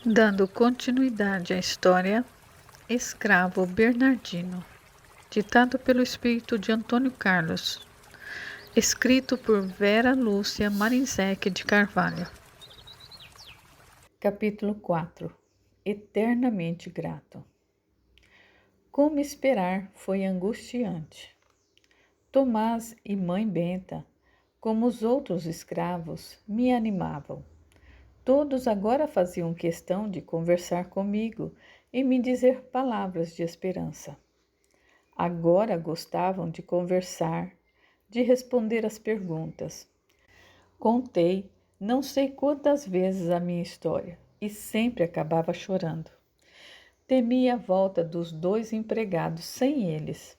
Dando continuidade à história, Escravo Bernardino, ditado pelo espírito de Antônio Carlos, escrito por Vera Lúcia Marinzec de Carvalho. Capítulo 4. Eternamente grato. Como esperar, foi angustiante. Tomás e mãe Benta, como os outros escravos, me animavam. Todos agora faziam questão de conversar comigo e me dizer palavras de esperança. Agora gostavam de conversar, de responder às perguntas. Contei não sei quantas vezes a minha história e sempre acabava chorando. Temia a volta dos 2 empregados sem eles.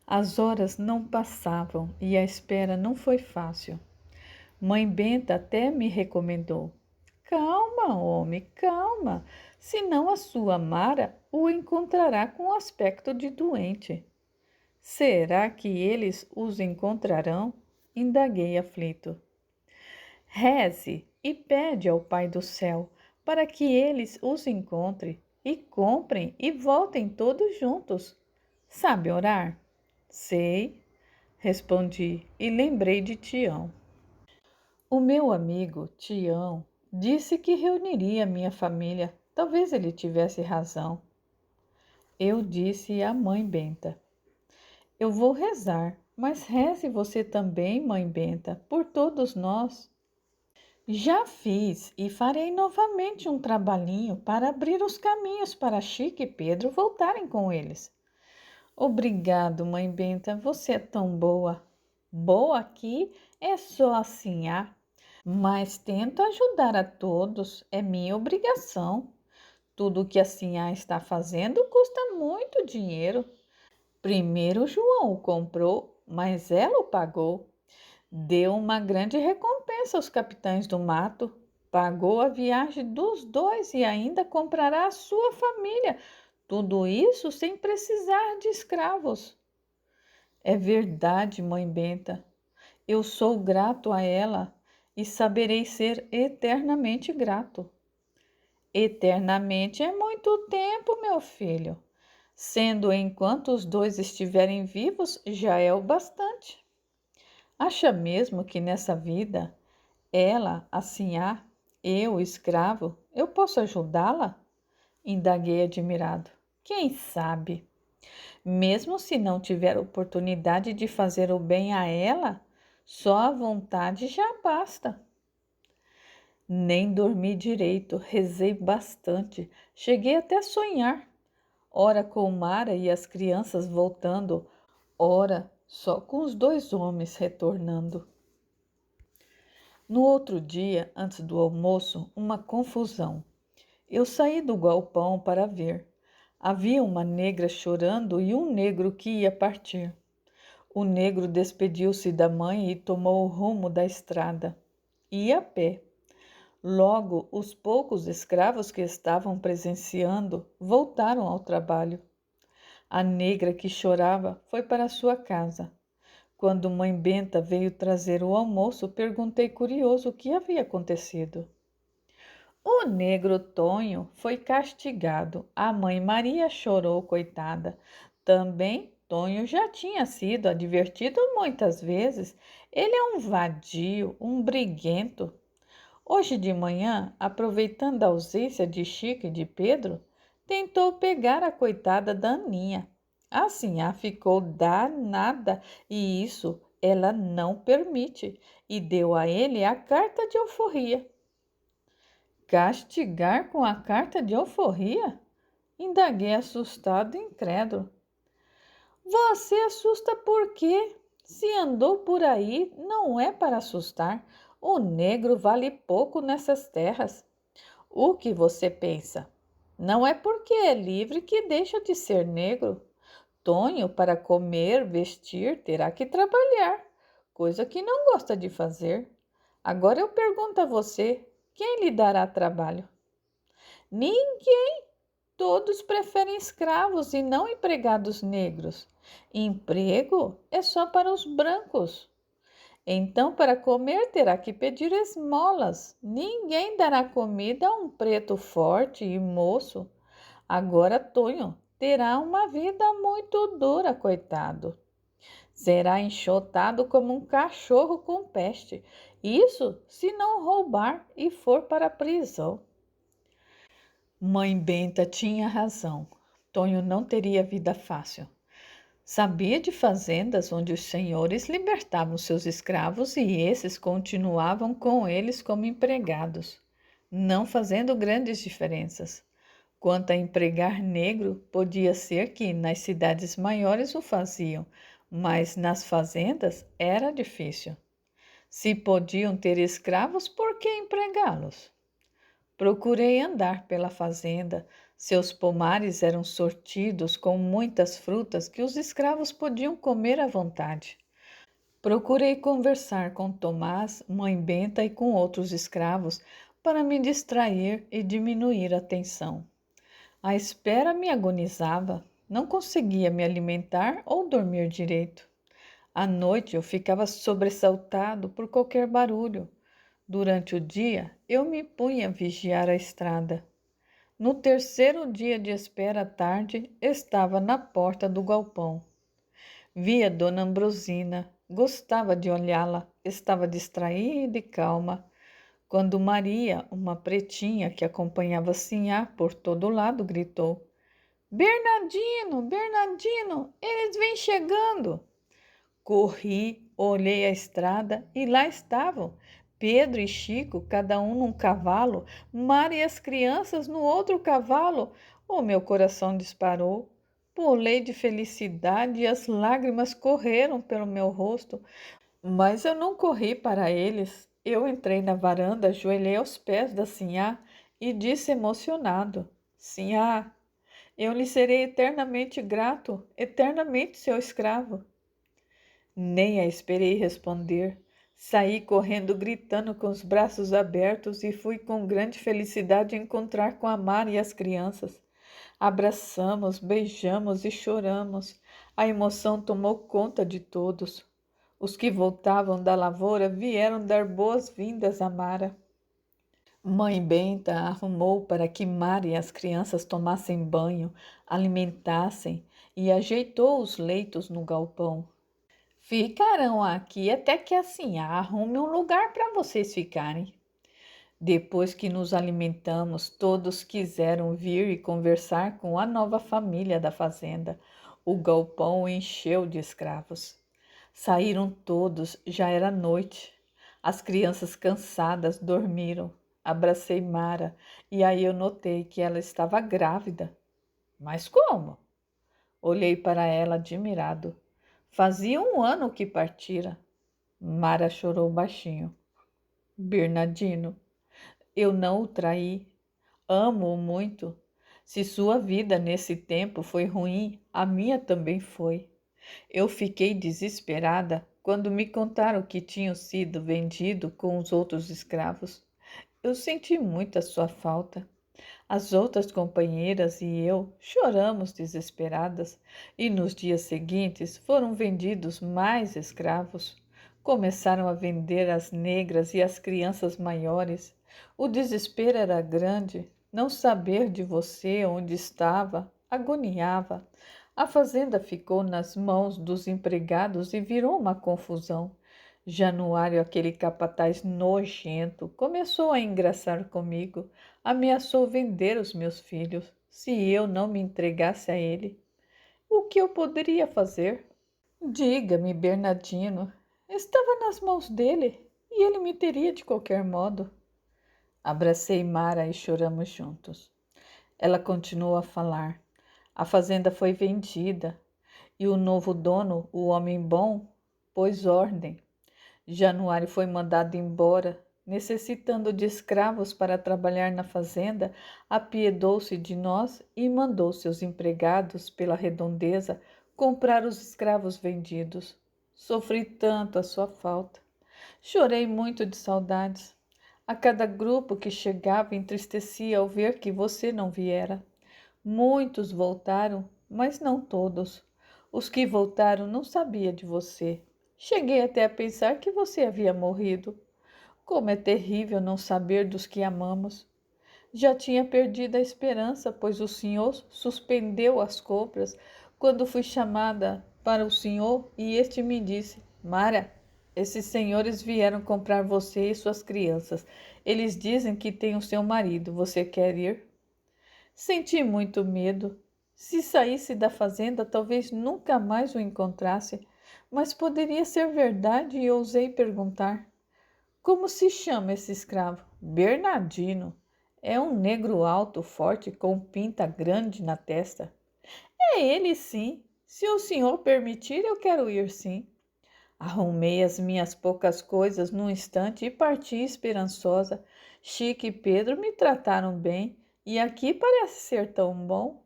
As horas não passavam e a espera não foi fácil. Mãe Benta até me recomendou: calma, homem, calma, senão a sua Mara o encontrará com aspecto de doente. Será que eles os encontrarão? Indaguei aflito. Reze e pede ao Pai do céu para que eles os encontrem e comprem e voltem todos juntos. Sabe orar? Sei, respondi e lembrei de Tião. O meu amigo Tião disse que reuniria minha família. Talvez ele tivesse razão. Eu disse à mãe Benta: eu vou rezar, mas reze você também, mãe Benta, por todos nós. Já fiz e farei novamente um trabalhinho para abrir os caminhos para Chico e Pedro voltarem com eles. Obrigado, mãe Benta, você é tão boa. Boa aqui é só assim, mas tento ajudar a todos, é minha obrigação. Tudo o que a Sinhá está fazendo custa muito dinheiro. Primeiro João o comprou, mas ela o pagou. Deu uma grande recompensa aos capitães do mato. Pagou a viagem dos 2 e ainda comprará a sua família. Tudo isso sem precisar de escravos. É verdade, mãe Benta. Eu sou grato a ela e saberei ser eternamente grato. Eternamente é muito tempo, meu filho. Sendo enquanto os 2 estiverem vivos, já é o bastante. Acha mesmo que nessa vida, ela, assim eu, escravo, eu posso ajudá-la? Indaguei admirado. Quem sabe? Mesmo se não tiver oportunidade de fazer o bem a ela, só a vontade já basta. Nem dormi direito, rezei bastante, cheguei até a sonhar. Ora com Mara e as crianças voltando, ora só com os 2 homens retornando. No outro dia, antes do almoço, uma confusão. Eu saí do galpão para ver. Havia uma negra chorando e um negro que ia partir. O negro despediu-se da mãe e tomou o rumo da estrada. Ia a pé. Logo, os poucos escravos que estavam presenciando voltaram ao trabalho. A negra que chorava foi para sua casa. Quando mãe Benta veio trazer o almoço, perguntei curioso o que havia acontecido. O negro Tonho foi castigado. A mãe Maria chorou, coitada. Também Tonho já tinha sido advertido muitas vezes. Ele é um vadio, um briguento. Hoje de manhã, aproveitando a ausência de Chico e de Pedro, tentou pegar a coitada da Aninha. A sinhá ficou danada e isso ela não permite e deu a ele a carta de alforria. Castigar com a carta de alforria? Indaguei assustado e incrédulo. Você assusta por quê? Se andou por aí, não é para assustar. O negro vale pouco nessas terras. O que você pensa? Não é porque é livre que deixa de ser negro. Tonho, para comer, vestir, terá que trabalhar, coisa que não gosta de fazer. Agora eu pergunto a você, quem lhe dará trabalho? Ninguém. Todos preferem escravos e não empregados negros. Emprego é só para os brancos. Então, para comer, terá que pedir esmolas. Ninguém dará comida a um preto forte e moço. Agora, Tonho terá uma vida muito dura, coitado. Será enxotado como um cachorro com peste. Isso se não roubar e for para a prisão. Mãe Benta tinha razão. Tonho não teria vida fácil. Sabia de fazendas onde os senhores libertavam seus escravos e esses continuavam com eles como empregados, não fazendo grandes diferenças. Quanto a empregar negro, podia ser que nas cidades maiores o faziam, mas nas fazendas era difícil. Se podiam ter escravos, por que empregá-los? Procurei andar pela fazenda. Seus pomares eram sortidos com muitas frutas que os escravos podiam comer à vontade. Procurei conversar com Tomás, mãe Benta e com outros escravos para me distrair e diminuir a tensão. A espera me agonizava. Não conseguia me alimentar ou dormir direito. À noite eu ficava sobressaltado por qualquer barulho. Durante o dia, eu me punha a vigiar a estrada. No terceiro dia de espera à tarde, estava na porta do galpão. Via Dona Ambrosina, gostava de olhá-la, estava distraída e calma. Quando Maria, uma pretinha que acompanhava Sinhá por todo lado, gritou: Bernardino, Bernardino, eles vêm chegando! Corri, olhei a estrada e lá estavam Pedro e Chico, cada um num cavalo, Mara e as crianças no outro cavalo. O meu coração disparou. Pulei de felicidade e as lágrimas correram pelo meu rosto. Mas eu não corri para eles. Eu entrei na varanda, ajoelhei aos pés da Sinhá e disse emocionado: Sinhá, eu lhe serei eternamente grato, eternamente seu escravo. Nem a esperei responder. Saí correndo, gritando com os braços abertos e fui com grande felicidade encontrar com a Mara e as crianças. Abraçamos, beijamos e choramos. A emoção tomou conta de todos. Os que voltavam da lavoura vieram dar boas-vindas a Mara. Mãe Benta arrumou para que Mara e as crianças tomassem banho, alimentassem e ajeitou os leitos no galpão. Ficarão aqui até que assim arrume um lugar para vocês ficarem. Depois que nos alimentamos, todos quiseram vir e conversar com a nova família da fazenda. O galpão encheu de escravos. Saíram todos, já era noite. As crianças cansadas dormiram. Abracei Mara e aí eu notei que ela estava grávida. Mas como? Olhei para ela admirado. Fazia um ano que partira. Mara chorou baixinho. Bernardino, eu não o traí. Amo-o muito. Se sua vida nesse tempo foi ruim, a minha também foi. Eu fiquei desesperada quando me contaram que tinham sido vendido com os outros escravos. Eu senti muito a sua falta. As outras companheiras e eu choramos desesperadas, e nos dias seguintes foram vendidos mais escravos. Começaram a vender as negras e as crianças maiores. O desespero era grande. Não saber de você onde estava, agoniava. A fazenda ficou nas mãos dos empregados e virou uma confusão. Januário, aquele capataz nojento, começou a engraçar comigo. Ameaçou vender os meus filhos se eu não me entregasse a ele. O que eu poderia fazer? Diga-me, Bernardino. Estava nas mãos dele e ele me teria de qualquer modo. Abracei Mara e choramos juntos. Ela continuou a falar. A fazenda foi vendida e o novo dono, o homem bom, pôs ordem. Januário foi mandado embora, necessitando de escravos para trabalhar na fazenda, apiedou-se de nós e mandou seus empregados pela redondeza comprar os escravos vendidos. Sofri tanto a sua falta. Chorei muito de saudades. A cada grupo que chegava entristecia ao ver que você não viera. Muitos voltaram, mas não todos. Os que voltaram não sabiam de você. Cheguei até a pensar que você havia morrido. Como é terrível não saber dos que amamos. Já tinha perdido a esperança, pois o senhor suspendeu as compras quando fui chamada para o senhor e este me disse: Mara, esses senhores vieram comprar você e suas crianças. Eles dizem que tem o seu marido. Você quer ir? Senti muito medo. Se saísse da fazenda, talvez nunca mais o encontrasse, mas poderia ser verdade e ousei perguntar. Como se chama esse escravo? Bernardino. É um negro alto, forte, com pinta grande na testa. É ele, sim. Se o senhor permitir, eu quero ir, sim. Arrumei as minhas poucas coisas num instante e parti esperançosa. Chico e Pedro me trataram bem e aqui parece ser tão bom.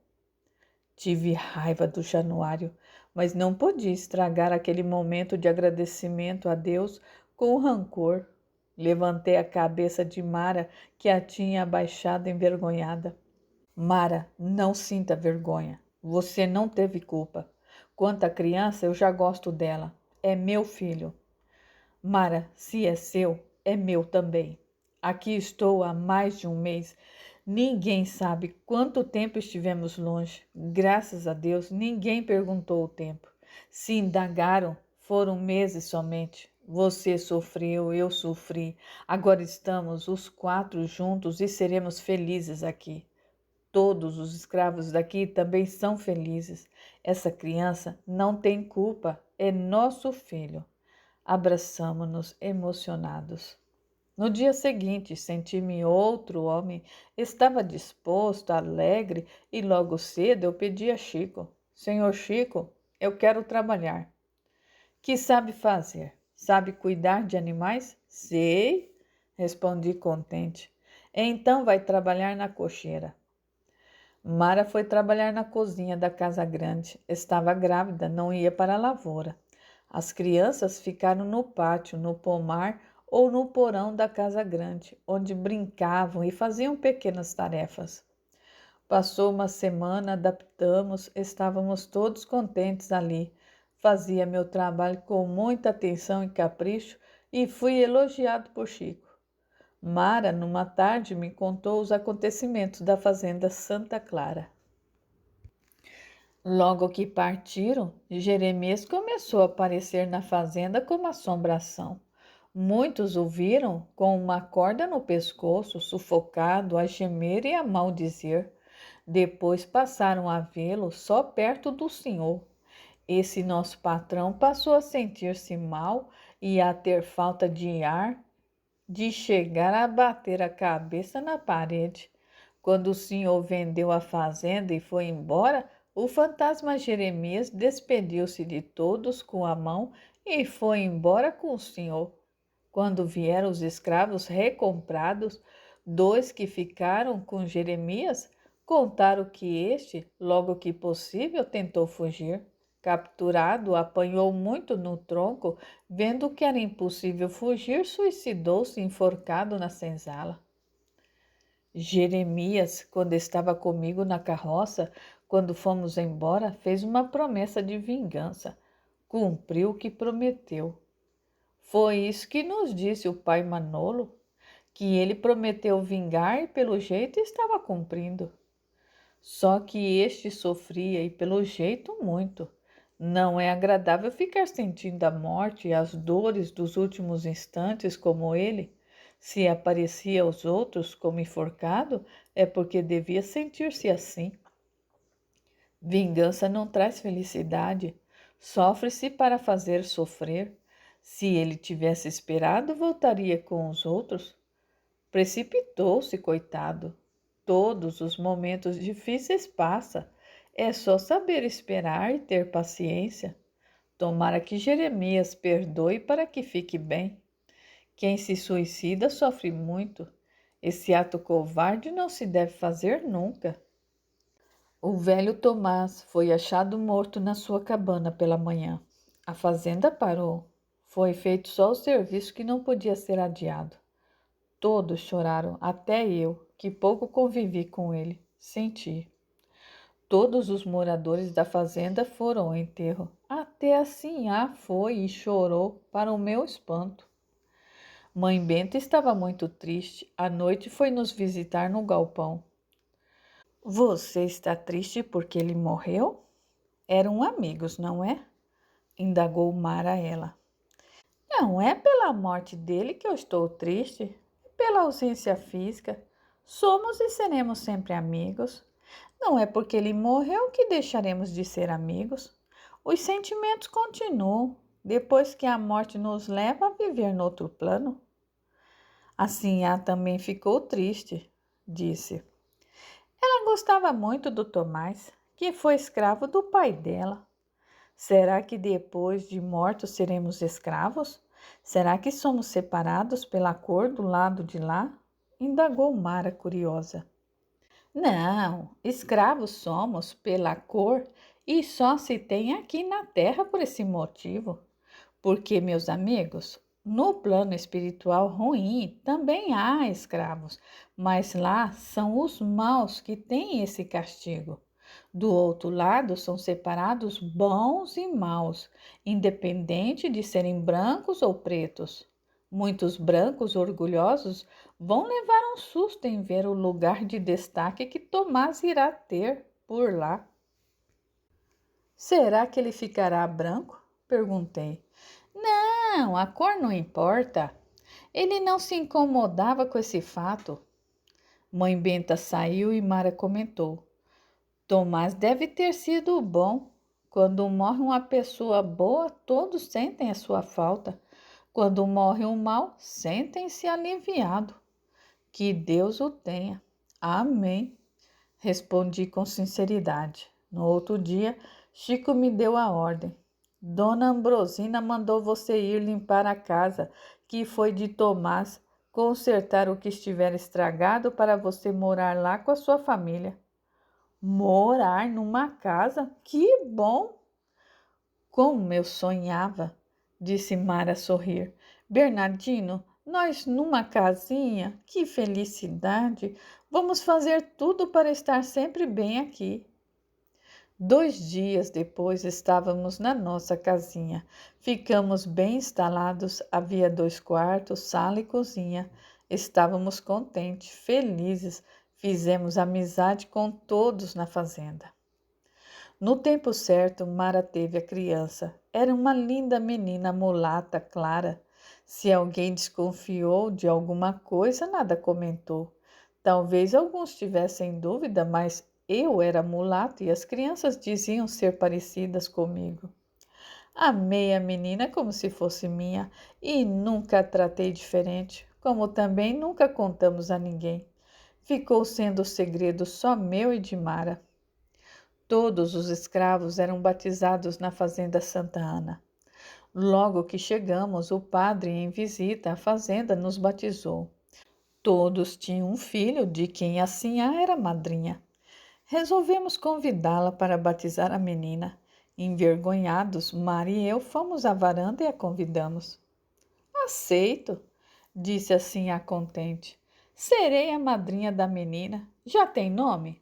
Tive raiva do Januário, mas não podia estragar aquele momento de agradecimento a Deus com rancor. Levantei a cabeça de Mara, que a tinha abaixado envergonhada. Mara, não sinta vergonha. Você não teve culpa. Quanto à criança, eu já gosto dela. É meu filho. Mara, se é seu, é meu também. Aqui estou há mais de um mês. Ninguém sabe quanto tempo estivemos longe. Graças a Deus, ninguém perguntou o tempo. Se indagaram, foram meses somente. Você sofreu, eu sofri. Agora estamos os quatro juntos e seremos felizes aqui. Todos os escravos daqui também são felizes. Essa criança não tem culpa, é nosso filho. Abraçamo-nos emocionados. No dia seguinte, senti-me outro homem. Estava disposto, alegre, e logo cedo eu pedi a Chico: Senhor Chico, eu quero trabalhar. Que sabe fazer? Sabe cuidar de animais? Sei, respondi contente. Então vai trabalhar na cocheira. Mara foi trabalhar na cozinha da casa grande. Estava grávida, não ia para a lavoura. As crianças ficaram no pátio, no pomar ou no porão da casa grande, onde brincavam e faziam pequenas tarefas. Passou uma semana, adaptamos, estávamos todos contentes ali. Fazia meu trabalho com muita atenção e capricho e fui elogiado por Chico. Mara, numa tarde, me contou os acontecimentos da fazenda Santa Clara. Logo que partiram, Jeremias começou a aparecer na fazenda como assombração. Muitos o viram com uma corda no pescoço, sufocado, a gemer e a maldizer. Depois passaram a vê-lo só perto do senhor. Esse nosso patrão passou a sentir-se mal e a ter falta de ar, de chegar a bater a cabeça na parede. Quando o senhor vendeu a fazenda e foi embora, o fantasma Jeremias despediu-se de todos com a mão e foi embora com o senhor. Quando vieram os escravos recomprados, dois que ficaram com Jeremias contaram que este, logo que possível, tentou fugir. Capturado, apanhou muito no tronco, vendo que era impossível fugir, suicidou-se enforcado na senzala. Jeremias, quando estava comigo na carroça, quando fomos embora, fez uma promessa de vingança. Cumpriu o que prometeu. Foi isso que nos disse o pai Manolo, que ele prometeu vingar e pelo jeito estava cumprindo. Só que este sofria e pelo jeito muito. Não é agradável ficar sentindo a morte e as dores dos últimos instantes como ele. Se aparecia aos outros como enforcado, é porque devia sentir-se assim. Vingança não traz felicidade. Sofre-se para fazer sofrer. Se ele tivesse esperado, voltaria com os outros. Precipitou-se, coitado. Todos os momentos difíceis passa. É só saber esperar e ter paciência. Tomara que Jeremias perdoe para que fique bem. Quem se suicida sofre muito. Esse ato covarde não se deve fazer nunca. O velho Tomás foi achado morto na sua cabana pela manhã. A fazenda parou. Foi feito só o serviço que não podia ser adiado. Todos choraram, até eu, que pouco convivi com ele, senti. Todos os moradores da fazenda foram ao enterro. Até a Sinhá foi e chorou, para o meu espanto. Mãe Benta estava muito triste. À noite foi nos visitar no galpão. Você está triste porque ele morreu? Eram amigos, não é? Indagou Mara a ela. Não é pela morte dele que eu estou triste, é pela ausência física. Somos e seremos sempre amigos. Não é porque ele morreu que deixaremos de ser amigos. Os sentimentos continuam, depois que a morte nos leva a viver noutro plano. A Sinhá também ficou triste, disse. Ela gostava muito do Tomás, que foi escravo do pai dela. Será que depois de mortos seremos escravos? Será que somos separados pela cor do lado de lá? Indagou Mara, curiosa. Não, escravos somos pela cor e só se tem aqui na terra por esse motivo. Porque, meus amigos, no plano espiritual ruim também há escravos, mas lá são os maus que têm esse castigo. Do outro lado são separados bons e maus, independente de serem brancos ou pretos. Muitos brancos orgulhosos vão levar um susto em ver o lugar de destaque que Tomás irá ter por lá. Será que ele ficará branco? Perguntei. Não, a cor não importa. Ele não se incomodava com esse fato. Mãe Benta saiu e Mara comentou. Tomás deve ter sido bom. Quando morre uma pessoa boa, todos sentem a sua falta. Quando morre um mau, sentem-se aliviados. Que Deus o tenha. Amém. Respondi com sinceridade. No outro dia, Chico me deu a ordem. Dona Ambrosina mandou você ir limpar a casa, que foi de Tomás, consertar o que estiver estragado para você morar lá com a sua família. Morar numa casa? Que bom! Como eu sonhava, disse Mara a sorrir. Bernardino, nós numa casinha? Que felicidade! Vamos fazer tudo para estar sempre bem aqui. 2 dias depois estávamos na nossa casinha. Ficamos bem instalados, havia 2 quartos, sala e cozinha. Estávamos contentes, felizes, fizemos amizade com todos na fazenda. No tempo certo, Mara teve a criança. Era uma linda menina mulata, clara. Se alguém desconfiou de alguma coisa, nada comentou. Talvez alguns tivessem dúvida, mas eu era mulato e as crianças diziam ser parecidas comigo. Amei a menina como se fosse minha e nunca a tratei diferente, como também nunca contamos a ninguém. Ficou sendo segredo só meu e de Mara. Todos os escravos eram batizados na fazenda Santa Ana. Logo que chegamos, o padre, em visita à fazenda, nos batizou. Todos tinham um filho, de quem a Sinhá era madrinha. Resolvemos convidá-la para batizar a menina. Envergonhados, Mara e eu fomos à varanda e a convidamos. Aceito, disse a Sinhá contente. Serei a madrinha da menina. Já tem nome?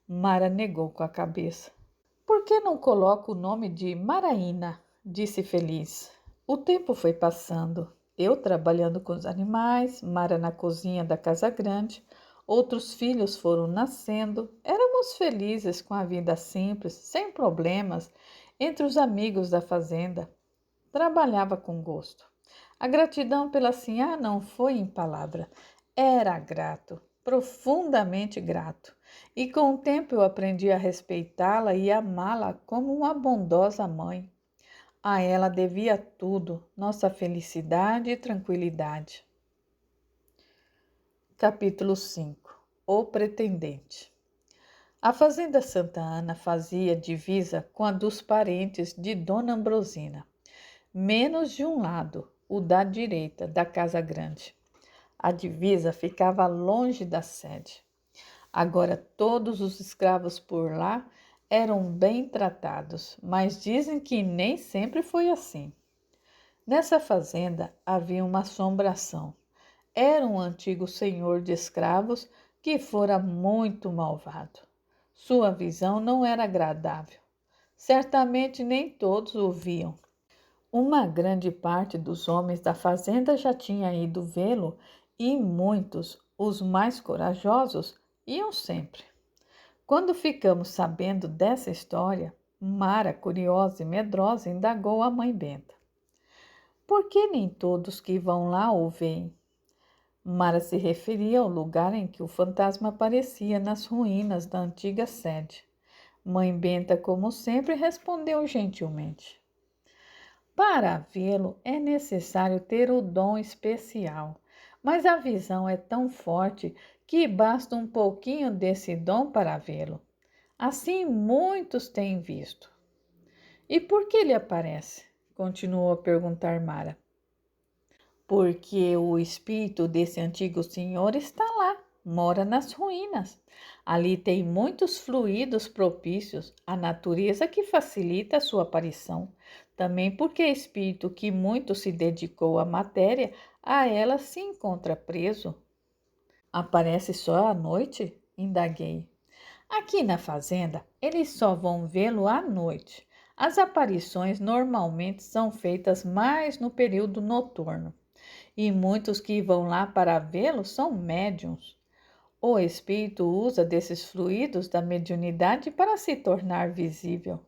Mara negou com a cabeça. Por que não coloco o nome de Maraína? Disse feliz. O tempo foi passando. Eu trabalhando com os animais, Mara na cozinha da casa grande. Outros filhos foram nascendo. Éramos felizes com a vida simples, sem problemas, entre os amigos da fazenda. Trabalhava com gosto. A gratidão pela Sinhá não foi em palavra. Era grato, profundamente grato. E com o tempo eu aprendi a respeitá-la e amá-la como uma bondosa mãe. A ela devia tudo, nossa felicidade e tranquilidade. Capítulo 5. O Pretendente. A fazenda Santa Ana fazia divisa com a dos parentes de Dona Ambrosina, menos de um lado, o da direita, da casa grande. A divisa ficava longe da sede. Agora todos os escravos por lá eram bem tratados, mas dizem que nem sempre foi assim. Nessa fazenda havia uma assombração. Era um antigo senhor de escravos que fora muito malvado. Sua visão não era agradável. Certamente nem todos o viam. Uma grande parte dos homens da fazenda já tinha ido vê-lo e muitos, os mais corajosos, iam sempre. Quando ficamos sabendo dessa história, Mara, curiosa e medrosa, indagou a mãe Benta. Por que nem todos que vão lá o veem? Mara se referia ao lugar em que o fantasma aparecia nas ruínas da antiga sede. Mãe Benta, como sempre, respondeu gentilmente. Para vê-lo é necessário ter o dom especial, mas a visão é tão forte que basta um pouquinho desse dom para vê-lo. Assim muitos têm visto. E por que ele aparece? Continuou a perguntar Mara. Porque o espírito desse antigo senhor está lá, mora nas ruínas. Ali tem muitos fluidos propícios, a natureza que facilita a sua aparição. Também porque é espírito que muito se dedicou à matéria, a ela se encontra preso. Aparece só à noite? Indaguei. Aqui na fazenda, eles só vão vê-lo à noite. As aparições normalmente são feitas mais no período noturno. E muitos que vão lá para vê-lo são médiuns. O espírito usa desses fluidos da mediunidade para se tornar visível.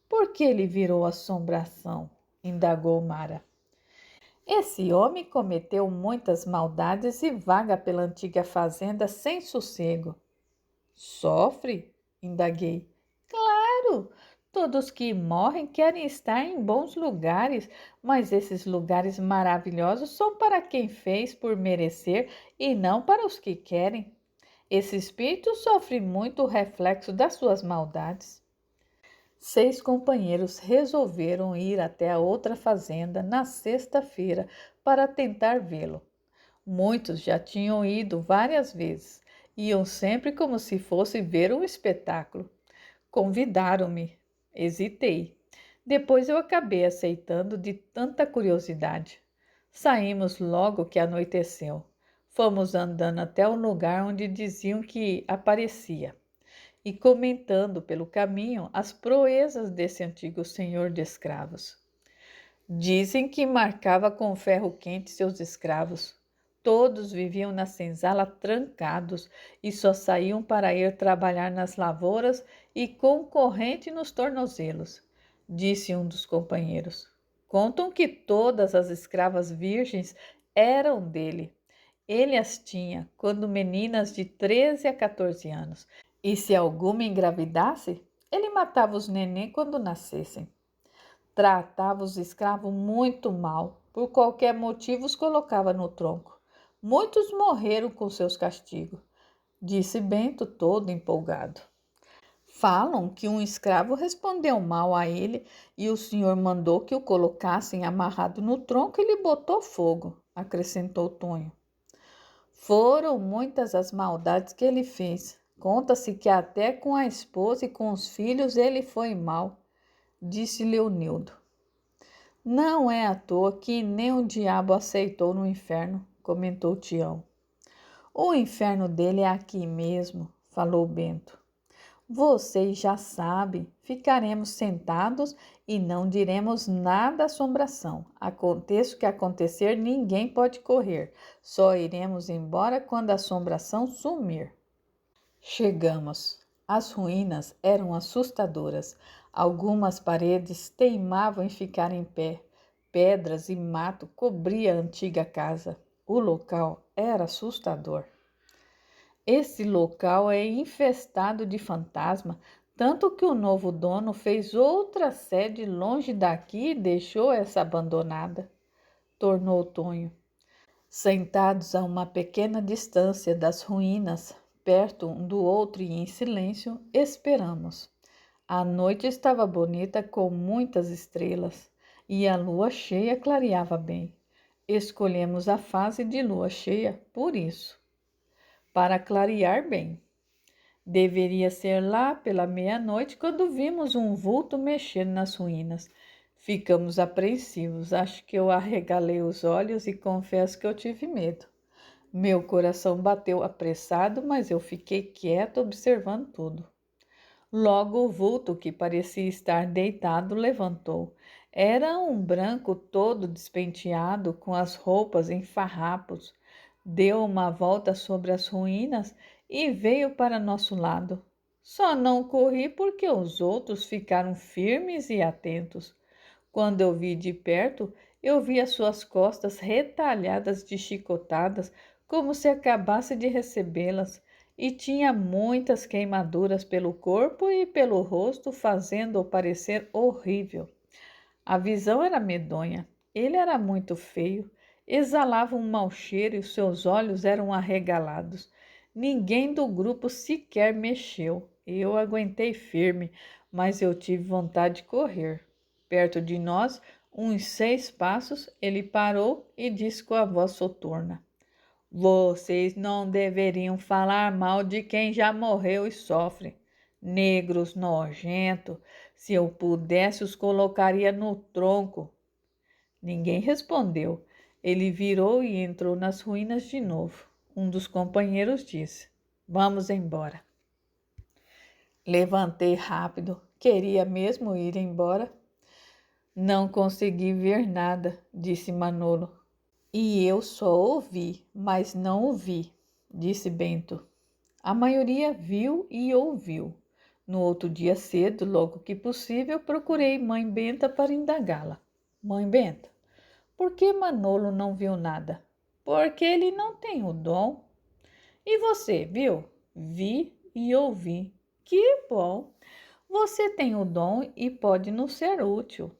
Por que ele virou assombração? Indagou Mara. Esse homem cometeu muitas maldades e vaga pela antiga fazenda sem sossego. Sofre? Indaguei. Claro! Todos que morrem querem estar em bons lugares, mas esses lugares maravilhosos são para quem fez por merecer e não para os que querem. Esse espírito sofre muito o reflexo das suas maldades. 6 companheiros resolveram ir até a outra fazenda na sexta-feira para tentar vê-lo. Muitos já tinham ido várias vezes, iam sempre como se fosse ver um espetáculo. Convidaram-me. Hesitei. Depois eu acabei aceitando de tanta curiosidade. Saímos logo que anoiteceu. Fomos andando até o lugar onde diziam que aparecia e comentando pelo caminho as proezas desse antigo senhor de escravos. Dizem que marcava com ferro quente seus escravos. Todos viviam na senzala trancados e só saíam para ir trabalhar nas lavouras e com corrente nos tornozelos, disse um dos companheiros. Contam que todas as escravas virgens eram dele. Ele as tinha quando meninas de 13 a 14 anos. E se alguma engravidasse, ele matava os neném quando nascessem. Tratava os escravos muito mal, por qualquer motivo os colocava no tronco. Muitos morreram com seus castigos, disse Bento todo empolgado. Falam que um escravo respondeu mal a ele e o senhor mandou que o colocassem amarrado no tronco e lhe botou fogo, acrescentou Tonho. Foram muitas as maldades que ele fez. Conta-se que até com a esposa e com os filhos ele foi mal, disse Leonildo. Não é à toa que nem o diabo aceitou no inferno, comentou Tião. O inferno dele é aqui mesmo, falou Bento. Vocês já sabem, ficaremos sentados e não diremos nada à assombração. Aconteça o que acontecer, ninguém pode correr. Só iremos embora quando a assombração sumir. Chegamos. As ruínas eram assustadoras. Algumas paredes teimavam em ficar em pé. Pedras e mato cobriam a antiga casa. O local era assustador. Esse local é infestado de fantasma, tanto que o novo dono fez outra sede longe daqui e deixou essa abandonada, tornou Tonho. Sentados a uma pequena distância das ruínas, perto um do outro e em silêncio, esperamos. A noite estava bonita com muitas estrelas e a lua cheia clareava bem. Escolhemos a fase de lua cheia por isso, para clarear bem. Deveria ser lá pela meia-noite quando vimos um vulto mexendo nas ruínas. Ficamos apreensivos. Acho que eu arregalei os olhos e confesso que eu tive medo. Meu coração bateu apressado, mas eu fiquei quieto observando tudo. Logo o vulto, que parecia estar deitado, levantou. Era um branco todo despenteado, com as roupas em farrapos. Deu uma volta sobre as ruínas e veio para nosso lado. Só não corri porque os outros ficaram firmes e atentos. Quando eu vi de perto, eu vi as suas costas retalhadas de chicotadas, como se acabasse de recebê-las, e tinha muitas queimaduras pelo corpo e pelo rosto, fazendo-o parecer horrível. A visão era medonha. Ele era muito feio, exalava um mau cheiro e os seus olhos eram arregalados. Ninguém do grupo sequer mexeu. Eu aguentei firme, mas eu tive vontade de correr. Perto de nós, uns 6 passos, ele parou e disse com a voz soturna: Vocês não deveriam falar mal de quem já morreu e sofre. Negros nojentos, se eu pudesse os colocaria no tronco. Ninguém respondeu. Ele virou e entrou nas ruínas de novo. Um dos companheiros disse: Vamos embora. Levantei rápido. Queria mesmo ir embora. Não consegui ver nada, disse Manolo. E eu só ouvi, mas não ouvi, disse Bento. A maioria viu e ouviu. No outro dia cedo, logo que possível, procurei mãe Benta para indagá-la. Mãe Benta, por que Manolo não viu nada? Porque ele não tem o dom. E você, viu? Vi e ouvi. Que bom! Você tem o dom e pode nos ser útil.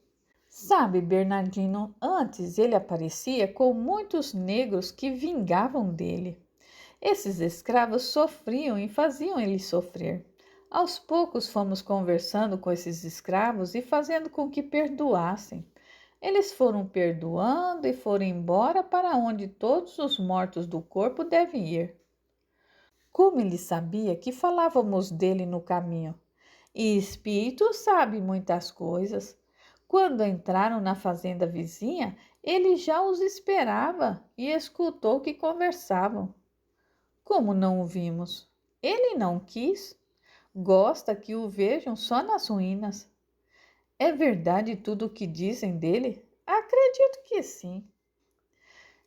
Sabe, Bernardino, antes ele aparecia com muitos negros que vingavam dele. Esses escravos sofriam e faziam ele sofrer. Aos poucos fomos conversando com esses escravos e fazendo com que perdoassem. Eles foram perdoando e foram embora para onde todos os mortos do corpo devem ir. Como ele sabia que falávamos dele no caminho? E espírito sabe muitas coisas. Quando entraram na fazenda vizinha, ele já os esperava e escutou que conversavam. Como não o vimos? Ele não quis. Gosta que o vejam só nas ruínas. É verdade tudo o que dizem dele? Acredito que sim.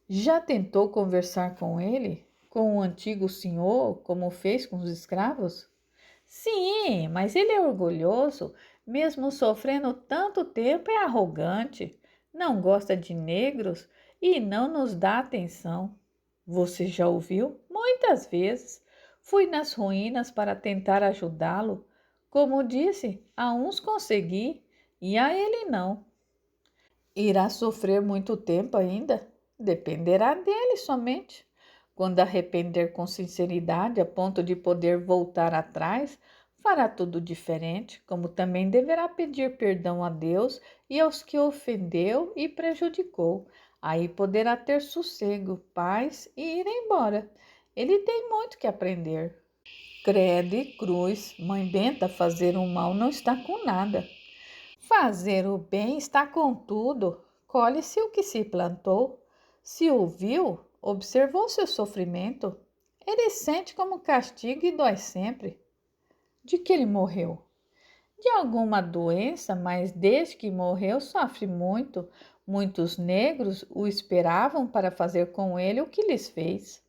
Já tentou conversar com ele? Com o antigo senhor, como fez com os escravos? Sim, mas ele é orgulhoso. Mesmo sofrendo tanto tempo, é arrogante. Não gosta de negros e não nos dá atenção. Você já ouviu? Muitas vezes. Fui nas ruínas para tentar ajudá-lo. Como disse, a uns consegui e a ele não. Irá sofrer muito tempo ainda? Dependerá dele somente. Quando arrepender com sinceridade a ponto de poder voltar atrás, fará tudo diferente, como também deverá pedir perdão a Deus e aos que ofendeu e prejudicou. Aí poderá ter sossego, paz e ir embora. Ele tem muito que aprender. Credo e cruz, mãe Benta, fazer o mal não está com nada. Fazer o bem está com tudo. Colhe-se o que se plantou. Se o viu, observou seu sofrimento. Ele sente como castigo e dói sempre. De que ele morreu? De alguma doença, mas desde que morreu sofre muito. Muitos negros o esperavam para fazer com ele o que lhes fez.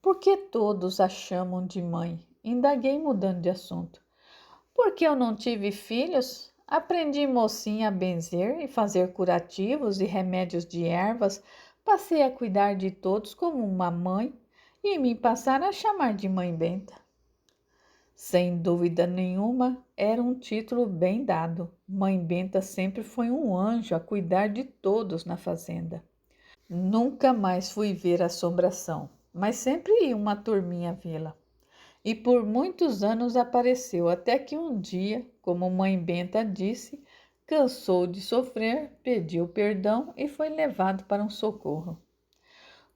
Por que todos a chamam de mãe? Indaguei, mudando de assunto. Porque eu não tive filhos, aprendi mocinha a benzer e fazer curativos e remédios de ervas, passei a cuidar de todos como uma mãe e me passaram a chamar de mãe Benta. Sem dúvida nenhuma, era um título bem dado. Mãe Benta sempre foi um anjo a cuidar de todos na fazenda. Nunca mais fui ver assombração, mas sempre ia uma turminha vê-la. E por muitos anos apareceu, até que um dia, como mãe Benta disse, cansou de sofrer, pediu perdão e foi levado para um socorro.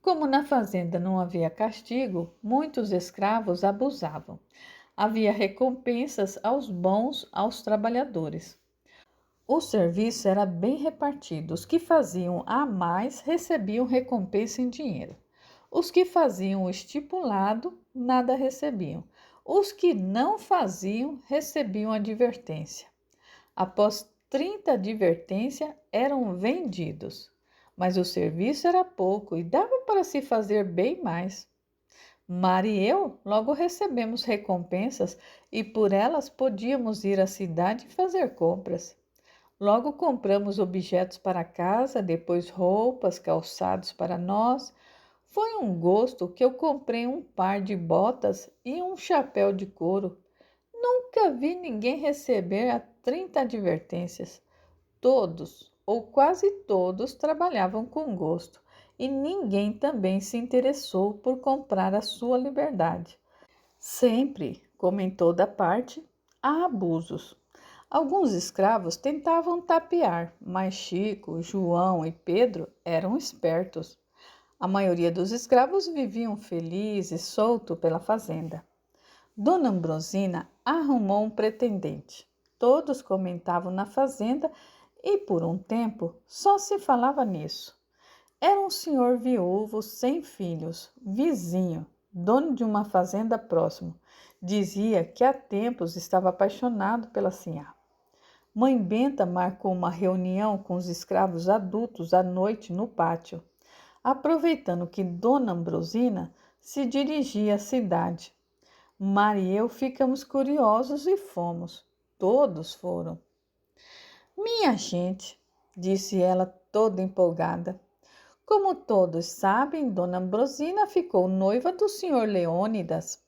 Como na fazenda não havia castigo, muitos escravos abusavam. Havia recompensas aos bons, aos trabalhadores. O serviço era bem repartido. Os que faziam a mais recebiam recompensa em dinheiro. Os que faziam o estipulado nada recebiam. Os que não faziam recebiam advertência. Após 30 advertências, eram vendidos. Mas o serviço era pouco e dava para se fazer bem mais. Mara e eu logo recebemos recompensas e por elas podíamos ir à cidade e fazer compras. Logo compramos objetos para casa, depois roupas, calçados para nós. Foi um gosto que eu comprei um par de botas e um chapéu de couro. Nunca vi ninguém receber a 30 advertências. Todos, ou quase todos, trabalhavam com gosto e ninguém também se interessou por comprar a sua liberdade. Sempre, como em toda parte, há abusos. Alguns escravos tentavam tapear, mas Chico, João e Pedro eram espertos. A maioria dos escravos viviam feliz e solto pela fazenda. Dona Ambrosina arrumou um pretendente. Todos comentavam na fazenda e, por um tempo, só se falava nisso. Era um senhor viúvo, sem filhos, vizinho, dono de uma fazenda próximo. Dizia que há tempos estava apaixonado pela sinhá. Mãe Benta marcou uma reunião com os escravos adultos à noite no pátio, aproveitando que Dona Ambrosina se dirigia à cidade. Mara e eu ficamos curiosos e fomos. Todos foram. Minha gente, disse ela toda empolgada. Como todos sabem, Dona Ambrosina ficou noiva do senhor Leônidas.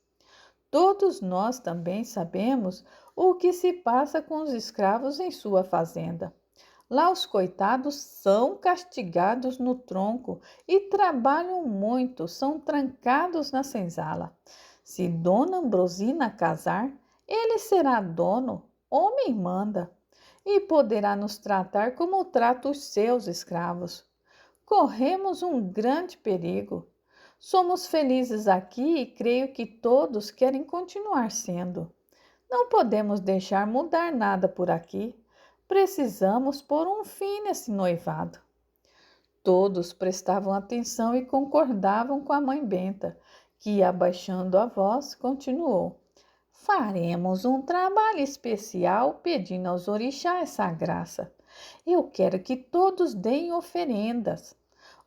Todos nós também sabemos o que se passa com os escravos em sua fazenda. Lá os coitados são castigados no tronco e trabalham muito, são trancados na senzala. Se Dona Ambrosina casar, ele será dono, homem manda, e poderá nos tratar como trata os seus escravos. Corremos um grande perigo. Somos felizes aqui e creio que todos querem continuar sendo. Não podemos deixar mudar nada por aqui. Precisamos pôr um fim nesse noivado. Todos prestavam atenção e concordavam com a mãe Benta, que, abaixando a voz, continuou. Faremos um trabalho especial pedindo aos orixás essa graça. Eu quero que todos deem oferendas.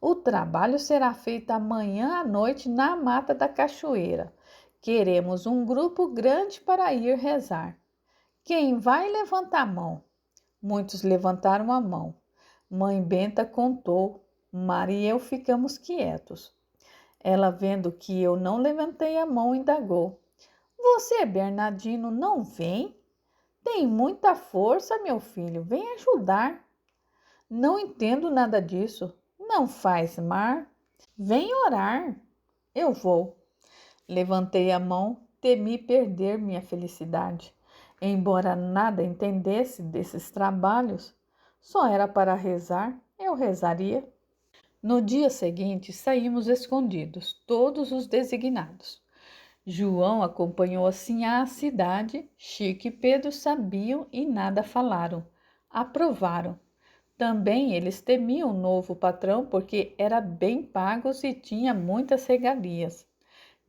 O trabalho será feito amanhã à noite na mata da cachoeira. Queremos um grupo grande para ir rezar. Quem vai, levanta a mão. Muitos levantaram a mão. Mãe Benta contou. Mara e eu ficamos quietos. Ela, vendo que eu não levantei a mão, indagou. Você, Bernardino, não vem? Tem muita força, meu filho. Vem ajudar. Não entendo nada disso. Não faz mar. Vem orar. Eu vou. Levantei a mão, temi perder minha felicidade. Embora nada entendesse desses trabalhos, só era para rezar, eu rezaria. No dia seguinte, saímos escondidos, todos os designados. João acompanhou assim à cidade, Chico e Pedro sabiam e nada falaram. Aprovaram. Também eles temiam o novo patrão porque era bem pagos e tinha muitas regalias.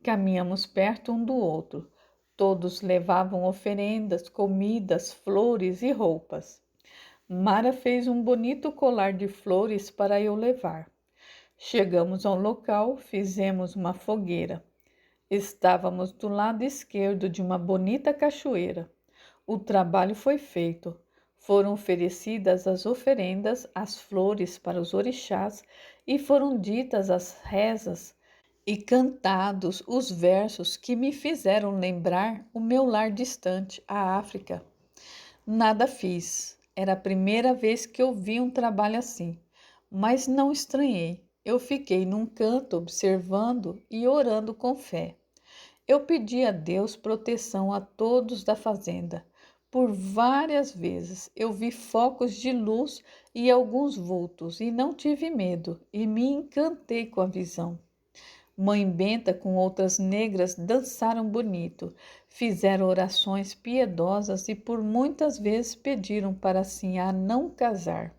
Caminhamos perto um do outro. Todos levavam oferendas, comidas, flores e roupas. Mara fez um bonito colar de flores para eu levar. Chegamos ao local, fizemos uma fogueira. Estávamos do lado esquerdo de uma bonita cachoeira. O trabalho foi feito. Foram oferecidas as oferendas, as flores para os orixás e foram ditas as rezas e cantados os versos que me fizeram lembrar o meu lar distante, a África. Nada fiz. Era a primeira vez que eu vi um trabalho assim, mas não estranhei. Eu fiquei num canto observando e orando com fé. Eu pedi a Deus proteção a todos da fazenda. Por várias vezes eu vi focos de luz e alguns vultos e não tive medo e me encantei com a visão. Mãe Benta com outras negras dançaram bonito, fizeram orações piedosas e por muitas vezes pediram para a sinhá não casar.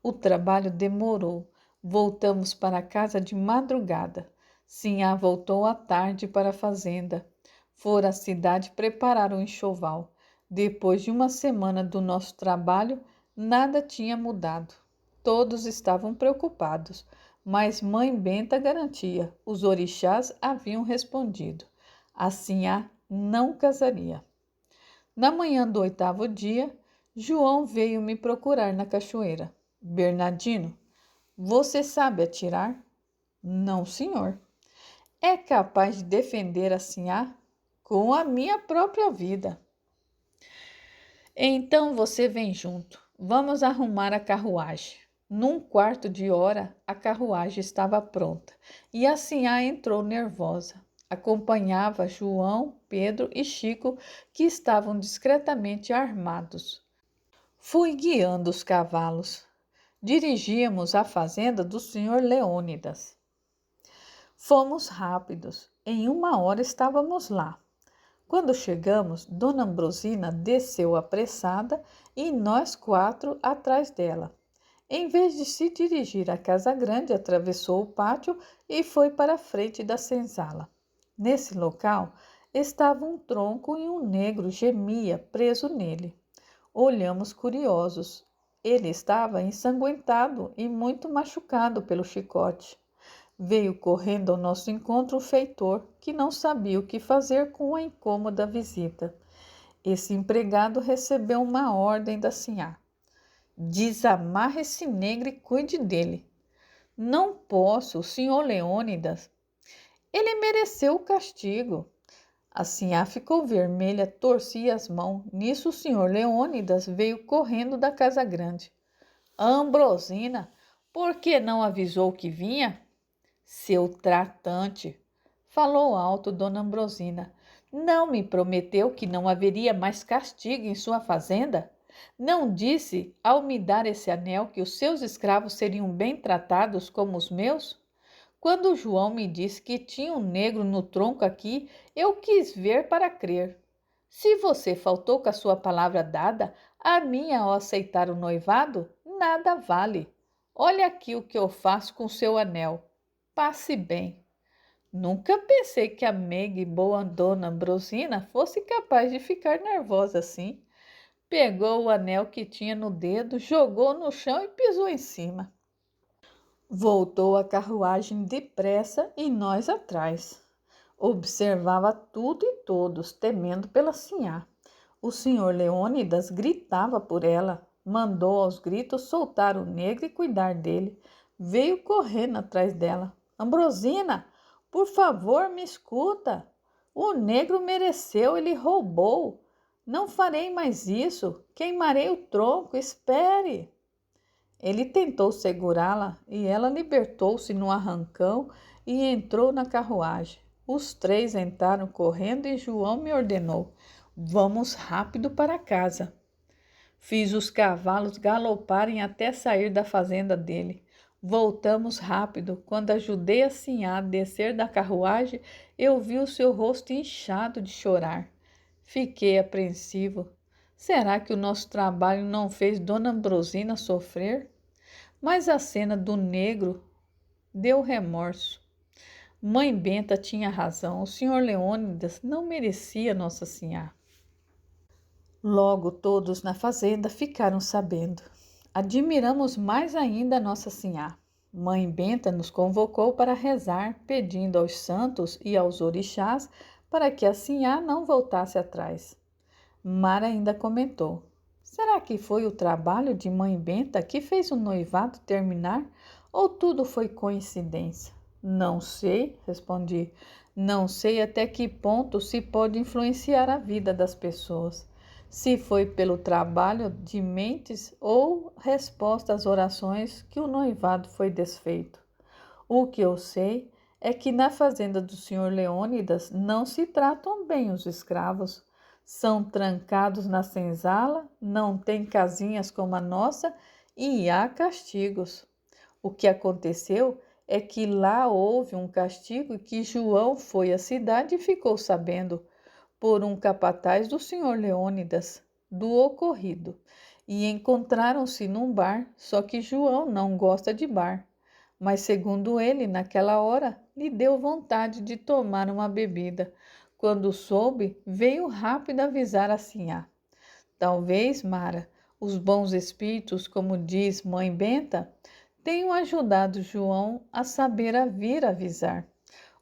O trabalho demorou. Voltamos para casa de madrugada. Sinhá voltou à tarde para a fazenda. Fora à cidade preparar o enxoval. Depois de uma semana do nosso trabalho, nada tinha mudado. Todos estavam preocupados, mas mãe Benta garantia: os orixás haviam respondido. A Sinhá não casaria. Na manhã do 8º dia, João veio me procurar na cachoeira. Bernardino, você sabe atirar? Não, senhor. É capaz de defender a Sinhá? Com a minha própria vida. Então você vem junto. Vamos arrumar a carruagem. Num quarto de hora, a carruagem estava pronta e a Sinhá entrou nervosa. Acompanhava João, Pedro e Chico, que estavam discretamente armados. Fui guiando os cavalos. Dirigíamos a fazenda do senhor Leônidas. Fomos rápidos. Em 1 hora estávamos lá. Quando chegamos, Dona Ambrosina desceu apressada e nós 4 atrás dela. Em vez de se dirigir à casa grande, atravessou o pátio e foi para a frente da senzala. Nesse local estava um tronco e um negro gemia preso nele. Olhamos curiosos. Ele estava ensanguentado e muito machucado pelo chicote. Veio correndo ao nosso encontro o feitor, que não sabia o que fazer com a incômoda visita. Esse empregado recebeu uma ordem da Sinhá. Desamarre esse negro e cuide dele. Não posso, o senhor Leônidas. Ele mereceu o castigo. A Sinhá ficou vermelha, torcia as mãos. Nisso o senhor Leônidas veio correndo da casa grande. Ambrosina, por que não avisou que vinha? Seu tratante, falou alto Dona Ambrosina, não me prometeu que não haveria mais castigo em sua fazenda? Não disse, ao me dar esse anel, que os seus escravos seriam bem tratados como os meus? Quando João me disse que tinha um negro no tronco aqui, eu quis ver para crer. Se você faltou com a sua palavra dada, a minha ao aceitar o noivado, nada vale. Olha aqui o que eu faço com seu anel. Passe bem. Nunca pensei que a meiga e boa Dona Ambrosina fosse capaz de ficar nervosa assim. Pegou o anel que tinha no dedo, jogou no chão e pisou em cima. Voltou a carruagem depressa e nós atrás. Observava tudo e todos, temendo pela Sinhá. O senhor Leônidas gritava por ela, mandou aos gritos soltar o negro e cuidar dele. Veio correndo atrás dela. Ambrosina, por favor, me escuta. O negro mereceu, ele roubou. Não farei mais isso. Queimarei o tronco, espere. Ele tentou segurá-la e ela libertou-se no arrancão e entrou na carruagem. Os 3 entraram correndo e João me ordenou: vamos rápido para casa. Fiz os cavalos galoparem até sair da fazenda dele. Voltamos rápido. Quando ajudei a Sinhá a descer da carruagem, eu vi o seu rosto inchado de chorar. Fiquei apreensivo. Será que o nosso trabalho não fez Dona Ambrosina sofrer? Mas a cena do negro deu remorso. Mãe Benta tinha razão. O senhor Leônidas não merecia Nossa Sinhá. Logo todos na fazenda ficaram sabendo. Admiramos mais ainda Nossa Sinhá. Mãe Benta nos convocou para rezar, pedindo aos santos e aos orixás para que a Sinhá não voltasse atrás. Mara ainda comentou: será que foi o trabalho de Mãe Benta que fez o noivado terminar ou tudo foi coincidência? Não sei, respondi. Não sei até que ponto se pode influenciar a vida das pessoas. Se foi pelo trabalho de mentes ou resposta às orações que o noivado foi desfeito. O que eu sei é que na fazenda do senhor Leônidas não se tratam bem os escravos. São trancados na senzala, não têm casinhas como a nossa e há castigos. O que aconteceu é que lá houve um castigo e que João foi à cidade e ficou sabendo, por um capataz do senhor Leônidas, do ocorrido, e encontraram-se num bar, só que João não gosta de bar. mas segundo ele, naquela hora, lhe deu vontade de tomar uma bebida. Quando soube, veio rápido avisar a Sinhá. Talvez, Mara, os bons espíritos, como diz mãe Benta, tenham ajudado João a saber a vir avisar.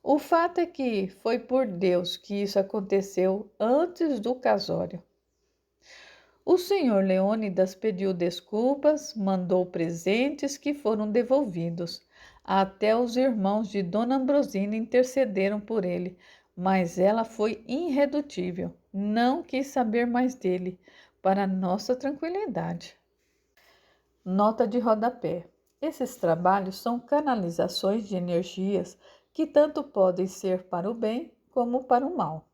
O fato é que foi por Deus que isso aconteceu antes do casório. O senhor Leônidas pediu desculpas, mandou presentes que foram devolvidos. Até os irmãos de Dona Ambrosina intercederam por ele, mas ela foi irredutível, não quis saber mais dele, para nossa tranquilidade. Nota de rodapé. Esses trabalhos são canalizações de energias que tanto podem ser para o bem como para o mal.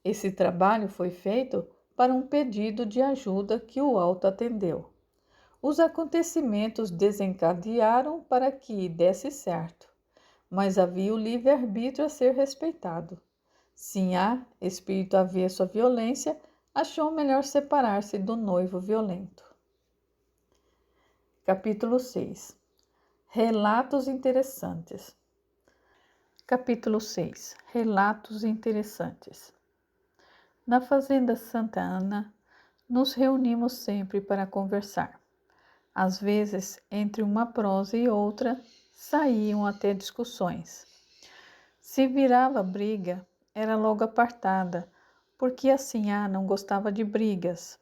Esse trabalho foi feito para um pedido de ajuda que o alto atendeu. Os acontecimentos desencadearam para que desse certo, mas havia o livre-arbítrio a ser respeitado. Sinhá, espírito avesso à violência, achou melhor separar-se do noivo violento. Capítulo 6. Relatos interessantes. Capítulo 6. Relatos interessantes. Na fazenda Santa Ana, nos reunimos sempre para conversar. Às vezes, entre uma prosa e outra, saíam até discussões. Se virava briga, era logo apartada, porque a Sinhá não gostava de brigas.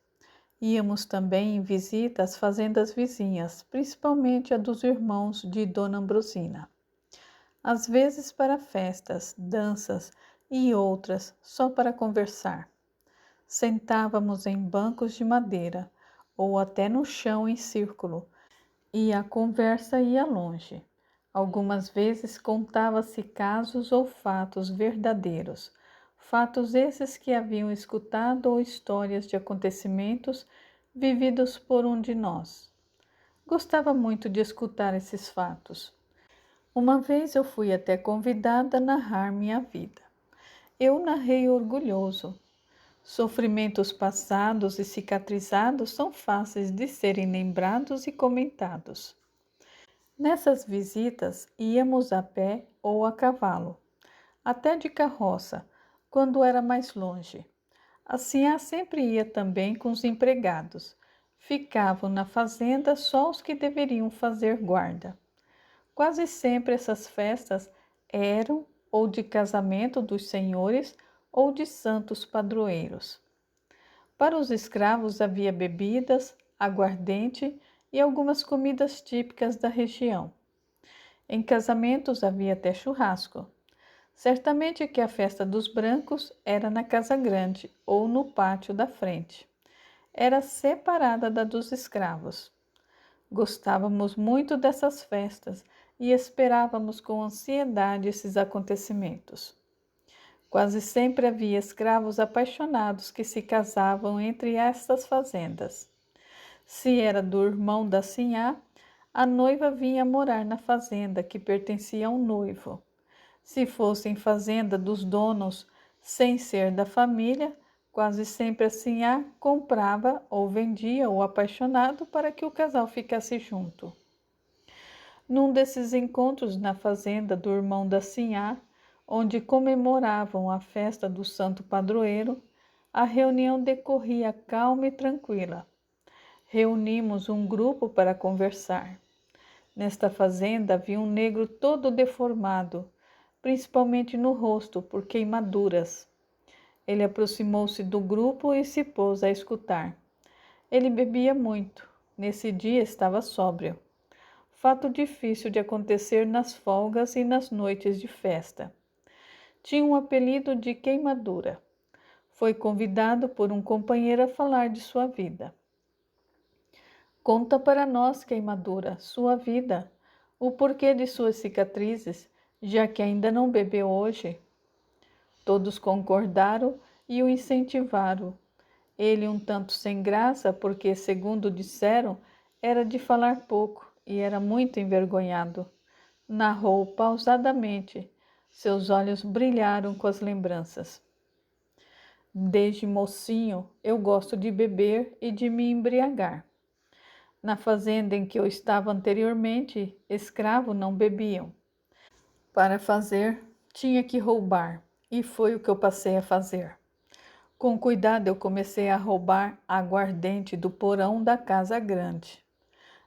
Íamos também em visita às fazendas vizinhas, principalmente a dos irmãos de Dona Ambrosina. Às vezes para festas, danças e outras só para conversar. Sentávamos em bancos de madeira ou até no chão em círculo, e a conversa ia longe. Algumas vezes contava-se casos ou fatos verdadeiros, fatos esses que haviam escutado ou histórias de acontecimentos vividos por um de nós. Gostava muito de escutar esses fatos. Uma vez eu fui até convidada a narrar minha vida. Eu narrei orgulhoso. Sofrimentos passados e cicatrizados são fáceis de serem lembrados e comentados. Nessas visitas íamos a pé ou a cavalo, até de carroça, quando era mais longe. A Sinhá sempre ia também com os empregados. Ficavam na fazenda só os que deveriam fazer guarda. Quase sempre essas festas eram ou de casamento dos senhores ou de santos padroeiros. Para os escravos havia bebidas, aguardente e algumas comidas típicas da região. Em casamentos havia até churrasco. Certamente que a festa dos brancos era na casa grande ou no pátio da frente. Era separada da dos escravos. Gostávamos muito dessas festas e esperávamos com ansiedade esses acontecimentos. Quase sempre havia escravos apaixonados que se casavam entre estas fazendas. Se era do irmão da Sinhá, a noiva vinha morar na fazenda que pertencia ao noivo. Se fosse em fazenda dos donos, sem ser da família, quase sempre a Sinhá comprava ou vendia o apaixonado para que o casal ficasse junto. Num desses encontros na fazenda do irmão da Sinhá, onde comemoravam a festa do santo padroeiro, a reunião decorria calma e tranquila. Reunimos um grupo para conversar. Nesta fazenda havia um negro todo deformado, principalmente no rosto, por queimaduras. Ele aproximou-se do grupo e se pôs a escutar. Ele bebia muito. Nesse dia estava sóbrio. Fato difícil de acontecer nas folgas e nas noites de festa. Tinha um apelido de queimadura. Foi convidado por um companheiro a falar de sua vida. Conta para nós, queimadura, sua vida, o porquê de suas cicatrizes, já que ainda não bebeu hoje. Todos concordaram e o incentivaram. Ele, um tanto sem graça, porque, segundo disseram, era de falar pouco e era muito envergonhado. Narrou pausadamente. Seus olhos brilharam com as lembranças. Desde mocinho, eu gosto de beber e de me embriagar. Na fazenda em que eu estava anteriormente, escravos não bebiam. Para fazer, tinha que roubar, e foi o que eu passei a fazer. Com cuidado, eu comecei a roubar aguardente do porão da casa grande.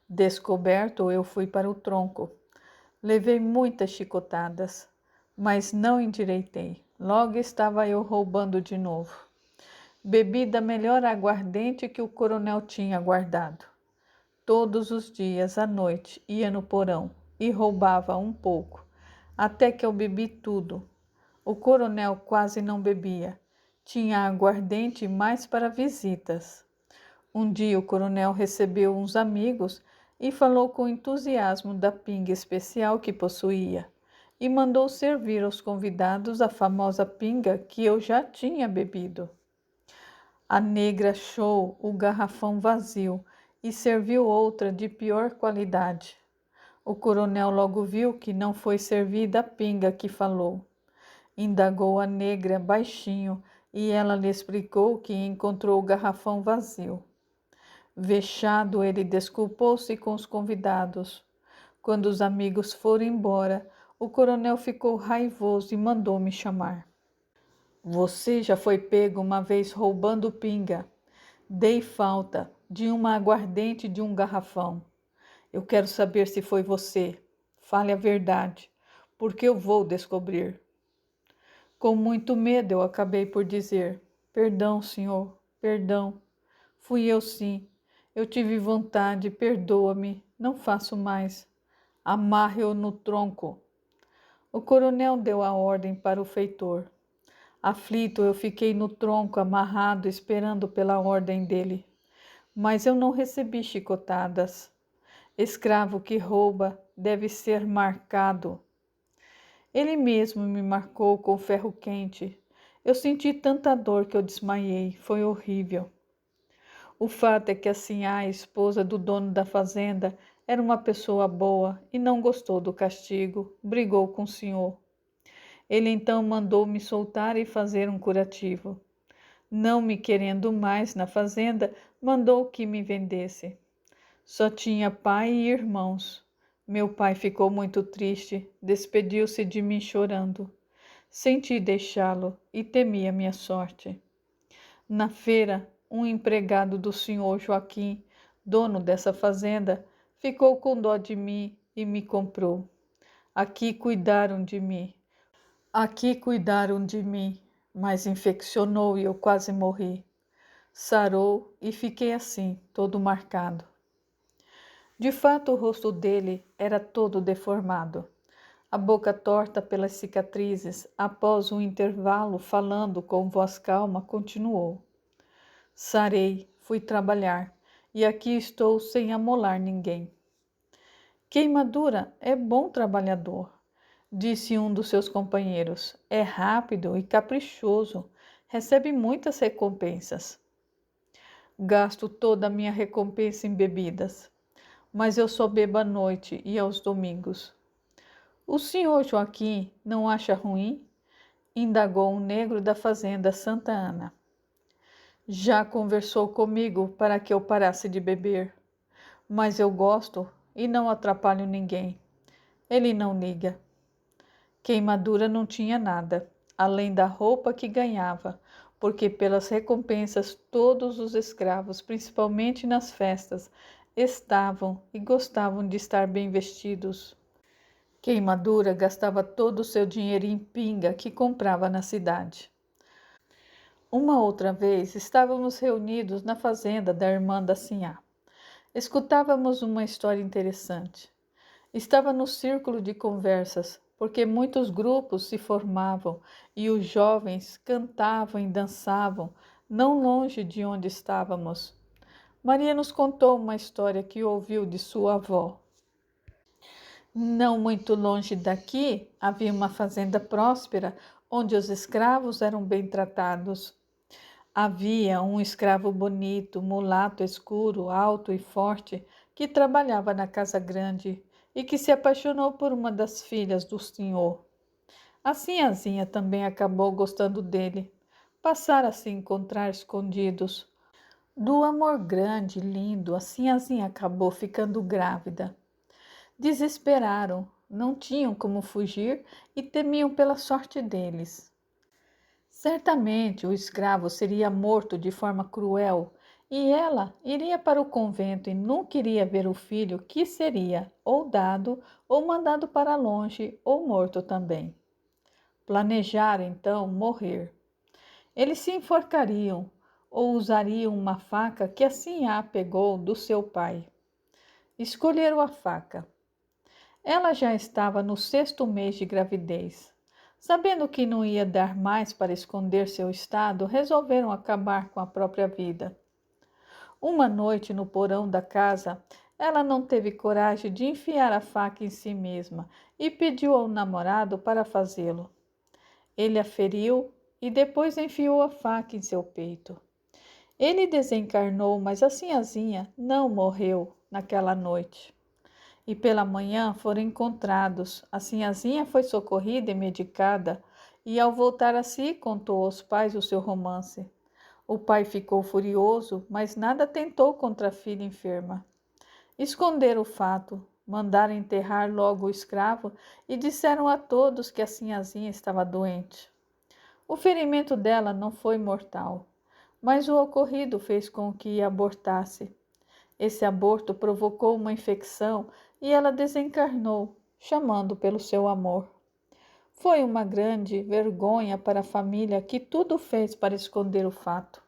Descoberto, eu fui para o tronco. Levei muitas chicotadas, mas não endireitei. Logo estava eu roubando de novo. Bebi da melhor aguardente que o coronel tinha guardado. Todos os dias à noite ia no porão e roubava um pouco, até que eu bebi tudo. O coronel quase não bebia. Tinha aguardente mais para visitas. Um dia o coronel recebeu uns amigos e falou com entusiasmo da pinga especial que possuía e mandou servir aos convidados a famosa pinga que eu já tinha bebido. A negra achou o garrafão vazio e serviu outra de pior qualidade. O coronel logo viu que não foi servida a pinga que falou. Indagou a negra baixinho e ela lhe explicou que encontrou o garrafão vazio. Vexado, ele desculpou-se com os convidados. Quando os amigos foram embora, o coronel ficou raivoso e mandou me chamar. Você já foi pego uma vez roubando pinga. Dei falta de uma aguardente de um garrafão. Eu quero saber se foi você. Fale a verdade, porque eu vou descobrir. Com muito medo, eu acabei por dizer: Perdão, senhor, perdão. Fui eu sim. Eu tive vontade, perdoa-me, não faço mais. Amarre-o no tronco. O coronel deu a ordem para o feitor. Aflito, eu fiquei no tronco amarrado, esperando pela ordem dele. Mas eu não recebi chicotadas. Escravo que rouba deve ser marcado. Ele mesmo me marcou com ferro quente. Eu senti tanta dor que eu desmaiei. Foi horrível. O fato é que a Sinhá, a esposa do dono da fazenda, era uma pessoa boa e não gostou do castigo. Brigou com o senhor. Ele então mandou me soltar e fazer um curativo. Não me querendo mais na fazenda, mandou que me vendesse. Só tinha pai e irmãos. Meu pai ficou muito triste, despediu-se de mim chorando. Senti deixá-lo e temi a minha sorte. Na feira, um empregado do senhor Joaquim, dono dessa fazenda, ficou com dó de mim e me comprou. Aqui cuidaram de mim. Aqui cuidaram de mim, mas infeccionou e eu quase morri. Sarou e fiquei assim, todo marcado. De fato, o rosto dele era todo deformado. A boca torta pelas cicatrizes, após um intervalo, falando com voz calma, continuou. Sarei, fui trabalhar, e aqui estou sem amolar ninguém. Queimadura é bom trabalhador, disse um dos seus companheiros. É rápido e caprichoso, recebe muitas recompensas. Gasto toda a minha recompensa em bebidas, mas eu só bebo à noite e aos domingos. O senhor Joaquim não acha ruim? Indagou um negro da fazenda Santa Ana. Já conversou comigo para que eu parasse de beber, mas eu gosto e não atrapalho ninguém. Ele não liga. Queimadura não tinha nada, além da roupa que ganhava, porque pelas recompensas todos os escravos, principalmente nas festas, estavam e gostavam de estar bem vestidos. Queimadura gastava todo o seu dinheiro em pinga que comprava na cidade. Uma outra vez estávamos reunidos na fazenda da irmã da Sinhá. Escutávamos uma história interessante. Estava no círculo de conversas, porque muitos grupos se formavam e os jovens cantavam e dançavam, não longe de onde estávamos. Maria nos contou uma história que ouviu de sua avó. Não muito longe daqui havia uma fazenda próspera, onde os escravos eram bem tratados. Havia um escravo bonito, mulato escuro, alto e forte, que trabalhava na casa grande e que se apaixonou por uma das filhas do senhor. A sinhazinha também acabou gostando dele. Passaram a se encontrar escondidos. Do amor grande, lindo, a Sinhazinha acabou ficando grávida. Desesperaram, não tinham como fugir e temiam pela sorte deles. Certamente o escravo seria morto de forma cruel e ela iria para o convento e nunca iria ver o filho, que seria ou dado ou mandado para longe ou morto também. Planejaram então morrer. Eles se enforcariam ou usariam uma faca que assim a pegou do seu pai. Escolheram a faca. Ela já estava no 6º mês de gravidez. Sabendo que não ia dar mais para esconder seu estado, resolveram acabar com a própria vida. Uma noite, no porão da casa, ela não teve coragem de enfiar a faca em si mesma e pediu ao namorado para fazê-lo. Ele a feriu e depois enfiou a faca em seu peito. Ele desencarnou, mas a Sinhazinha não morreu naquela noite. E pela manhã foram encontrados. A Sinhazinha foi socorrida e medicada, e ao voltar a si, contou aos pais o seu romance. O pai ficou furioso, mas nada tentou contra a filha enferma. Esconderam o fato, mandaram enterrar logo o escravo e disseram a todos que a Sinhazinha estava doente. O ferimento dela não foi mortal, mas o ocorrido fez com que abortasse. Esse aborto provocou uma infecção e ela desencarnou, chamando pelo seu amor. Foi uma grande vergonha para a família que tudo fez para esconder o fato.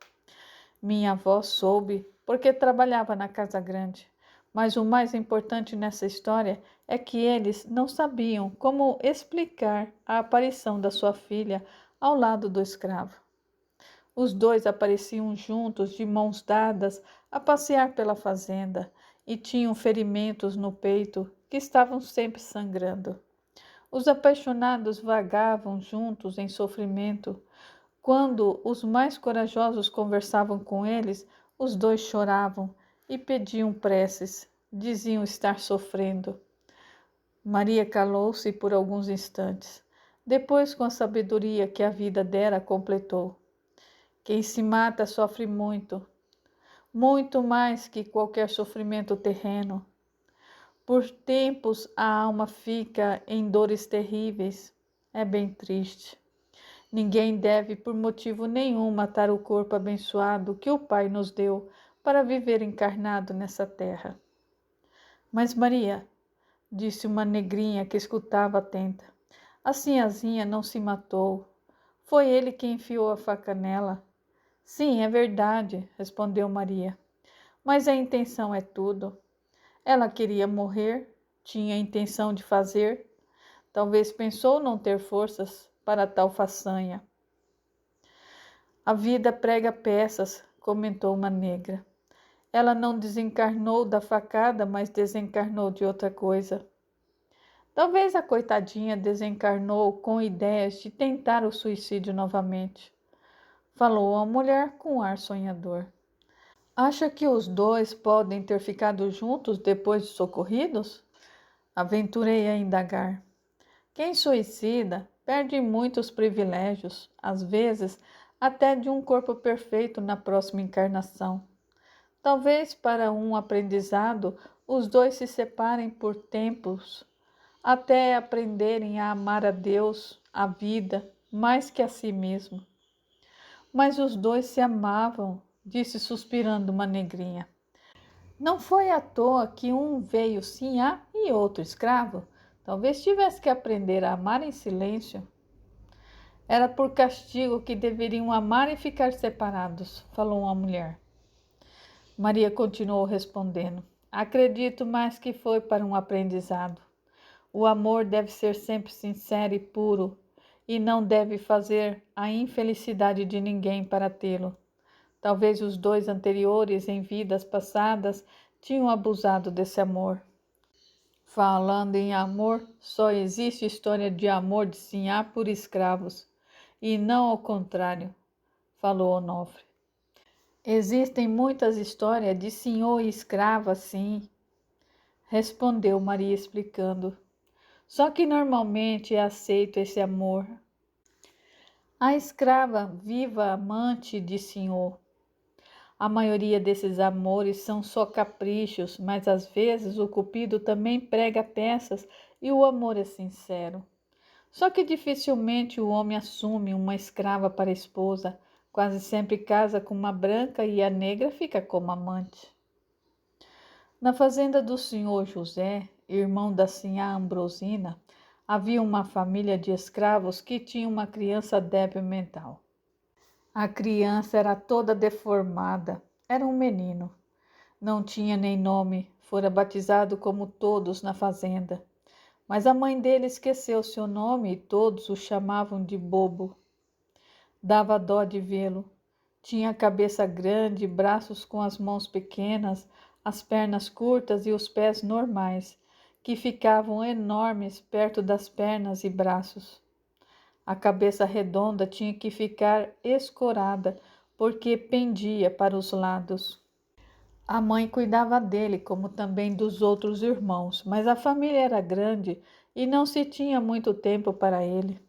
Minha avó soube porque trabalhava na casa grande, mas o mais importante nessa história é que eles não sabiam como explicar a aparição da sua filha ao lado do escravo. Os dois apareciam juntos, de mãos dadas, a passear pela fazenda e tinham ferimentos no peito que estavam sempre sangrando. Os apaixonados vagavam juntos em sofrimento. Quando os mais corajosos conversavam com eles, os dois choravam e pediam preces, diziam estar sofrendo. Maria calou-se por alguns instantes. Depois, com a sabedoria que a vida dera, completou: quem se mata sofre muito, muito mais que qualquer sofrimento terreno. Por tempos a alma fica em dores terríveis. É bem triste. Ninguém deve, por motivo nenhum, matar o corpo abençoado que o Pai nos deu para viver encarnado nessa terra. Mas Maria, disse uma negrinha que escutava atenta, a Sinhazinha não se matou. Foi ele quem enfiou a faca nela. Sim, é verdade, respondeu Maria. Mas a intenção é tudo. Ela queria morrer, tinha a intenção de fazer. Talvez pensou não ter forças para tal façanha. A vida prega peças, comentou uma negra. Ela não desencarnou da facada, mas desencarnou de outra coisa. Talvez a coitadinha desencarnou com ideias de tentar o suicídio novamente. Falou a mulher com ar sonhador. Acha que os dois podem ter ficado juntos depois de socorridos? Aventurei a indagar. Quem suicida perde muitos privilégios, às vezes até de um corpo perfeito na próxima encarnação. Talvez para um aprendizado os dois se separem por tempos, até aprenderem a amar a Deus, a vida, mais que a si mesmo. Mas os dois se amavam, disse suspirando uma negrinha. Não foi à toa que um veio sinhá e outro escravo. Talvez tivesse que aprender a amar em silêncio. Era por castigo que deveriam amar e ficar separados, falou uma mulher. Maria continuou respondendo. Acredito mais que foi para um aprendizado. O amor deve ser sempre sincero e puro, e não deve fazer a infelicidade de ninguém para tê-lo. Talvez os dois anteriores, em vidas passadas, tinham abusado desse amor. Falando em amor, só existe história de amor de sinhá por escravos, e não ao contrário, falou Onofre. Existem muitas histórias de senhor e escrava, sim, respondeu Maria explicando. Só que normalmente é aceito esse amor. A escrava viva amante de senhor. A maioria desses amores são só caprichos, mas às vezes o cupido também prega peças e o amor é sincero. Só que dificilmente o homem assume uma escrava para esposa, quase sempre casa com uma branca e a negra fica como amante. Na fazenda do senhor José, irmão da sinhá Ambrosina, havia uma família de escravos que tinha uma criança débil mental. A criança era toda deformada, era um menino. Não tinha nem nome, fora batizado como todos na fazenda. Mas a mãe dele esqueceu seu nome e todos o chamavam de Bobo. Dava dó de vê-lo. Tinha a cabeça grande, braços com as mãos pequenas, as pernas curtas e os pés normais, que ficavam enormes perto das pernas e braços. A cabeça redonda tinha que ficar escorada, porque pendia para os lados. A mãe cuidava dele, como também dos outros irmãos, mas a família era grande e não se tinha muito tempo para ele.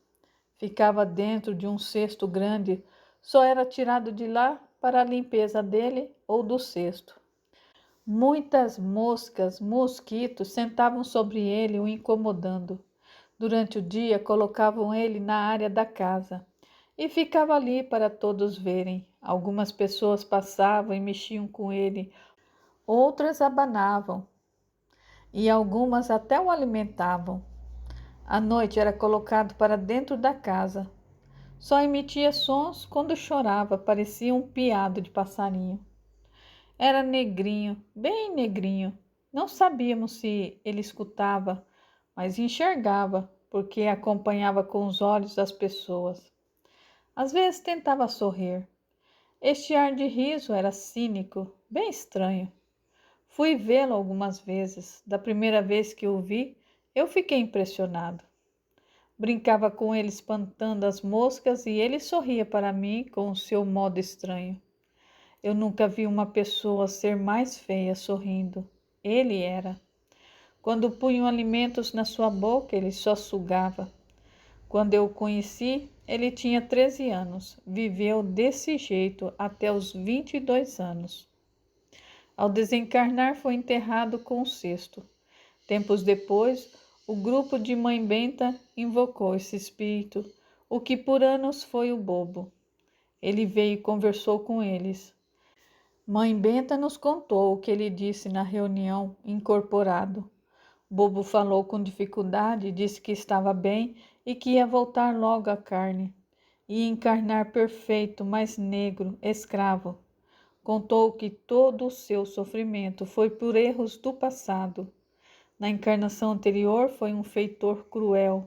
Ficava dentro de um cesto grande, só era tirado de lá para a limpeza dele ou do cesto. Muitas moscas, mosquitos sentavam sobre ele, o incomodando. Durante o dia, colocavam ele na área da casa e ficava ali para todos verem. Algumas pessoas passavam e mexiam com ele, outras abanavam e algumas até o alimentavam. À noite era colocado para dentro da casa. Só emitia sons quando chorava, parecia um piado de passarinho. Era negrinho, bem negrinho. Não sabíamos se ele escutava, mas enxergava, porque acompanhava com os olhos as pessoas. Às vezes tentava sorrir. Este ar de riso era cínico, bem estranho. Fui vê-lo algumas vezes. Da primeira vez que o vi, eu fiquei impressionado. Brincava com ele espantando as moscas e ele sorria para mim com o seu modo estranho. Eu nunca vi uma pessoa ser mais feia sorrindo. Ele era. Quando punham alimentos na sua boca, ele só sugava. Quando eu o conheci, ele tinha 13 anos. Viveu desse jeito até os 22 anos. Ao desencarnar, foi enterrado com o cesto. Tempos depois, o grupo de Mãe Benta invocou esse espírito, o que por anos foi o Bobo. Ele veio e conversou com eles. Mãe Benta nos contou o que ele disse na reunião, incorporado. Bobo falou com dificuldade, disse que estava bem e que ia voltar logo à carne. Ia encarnar perfeito, mas negro, escravo. Contou que todo o seu sofrimento foi por erros do passado. Na encarnação anterior foi um feitor cruel.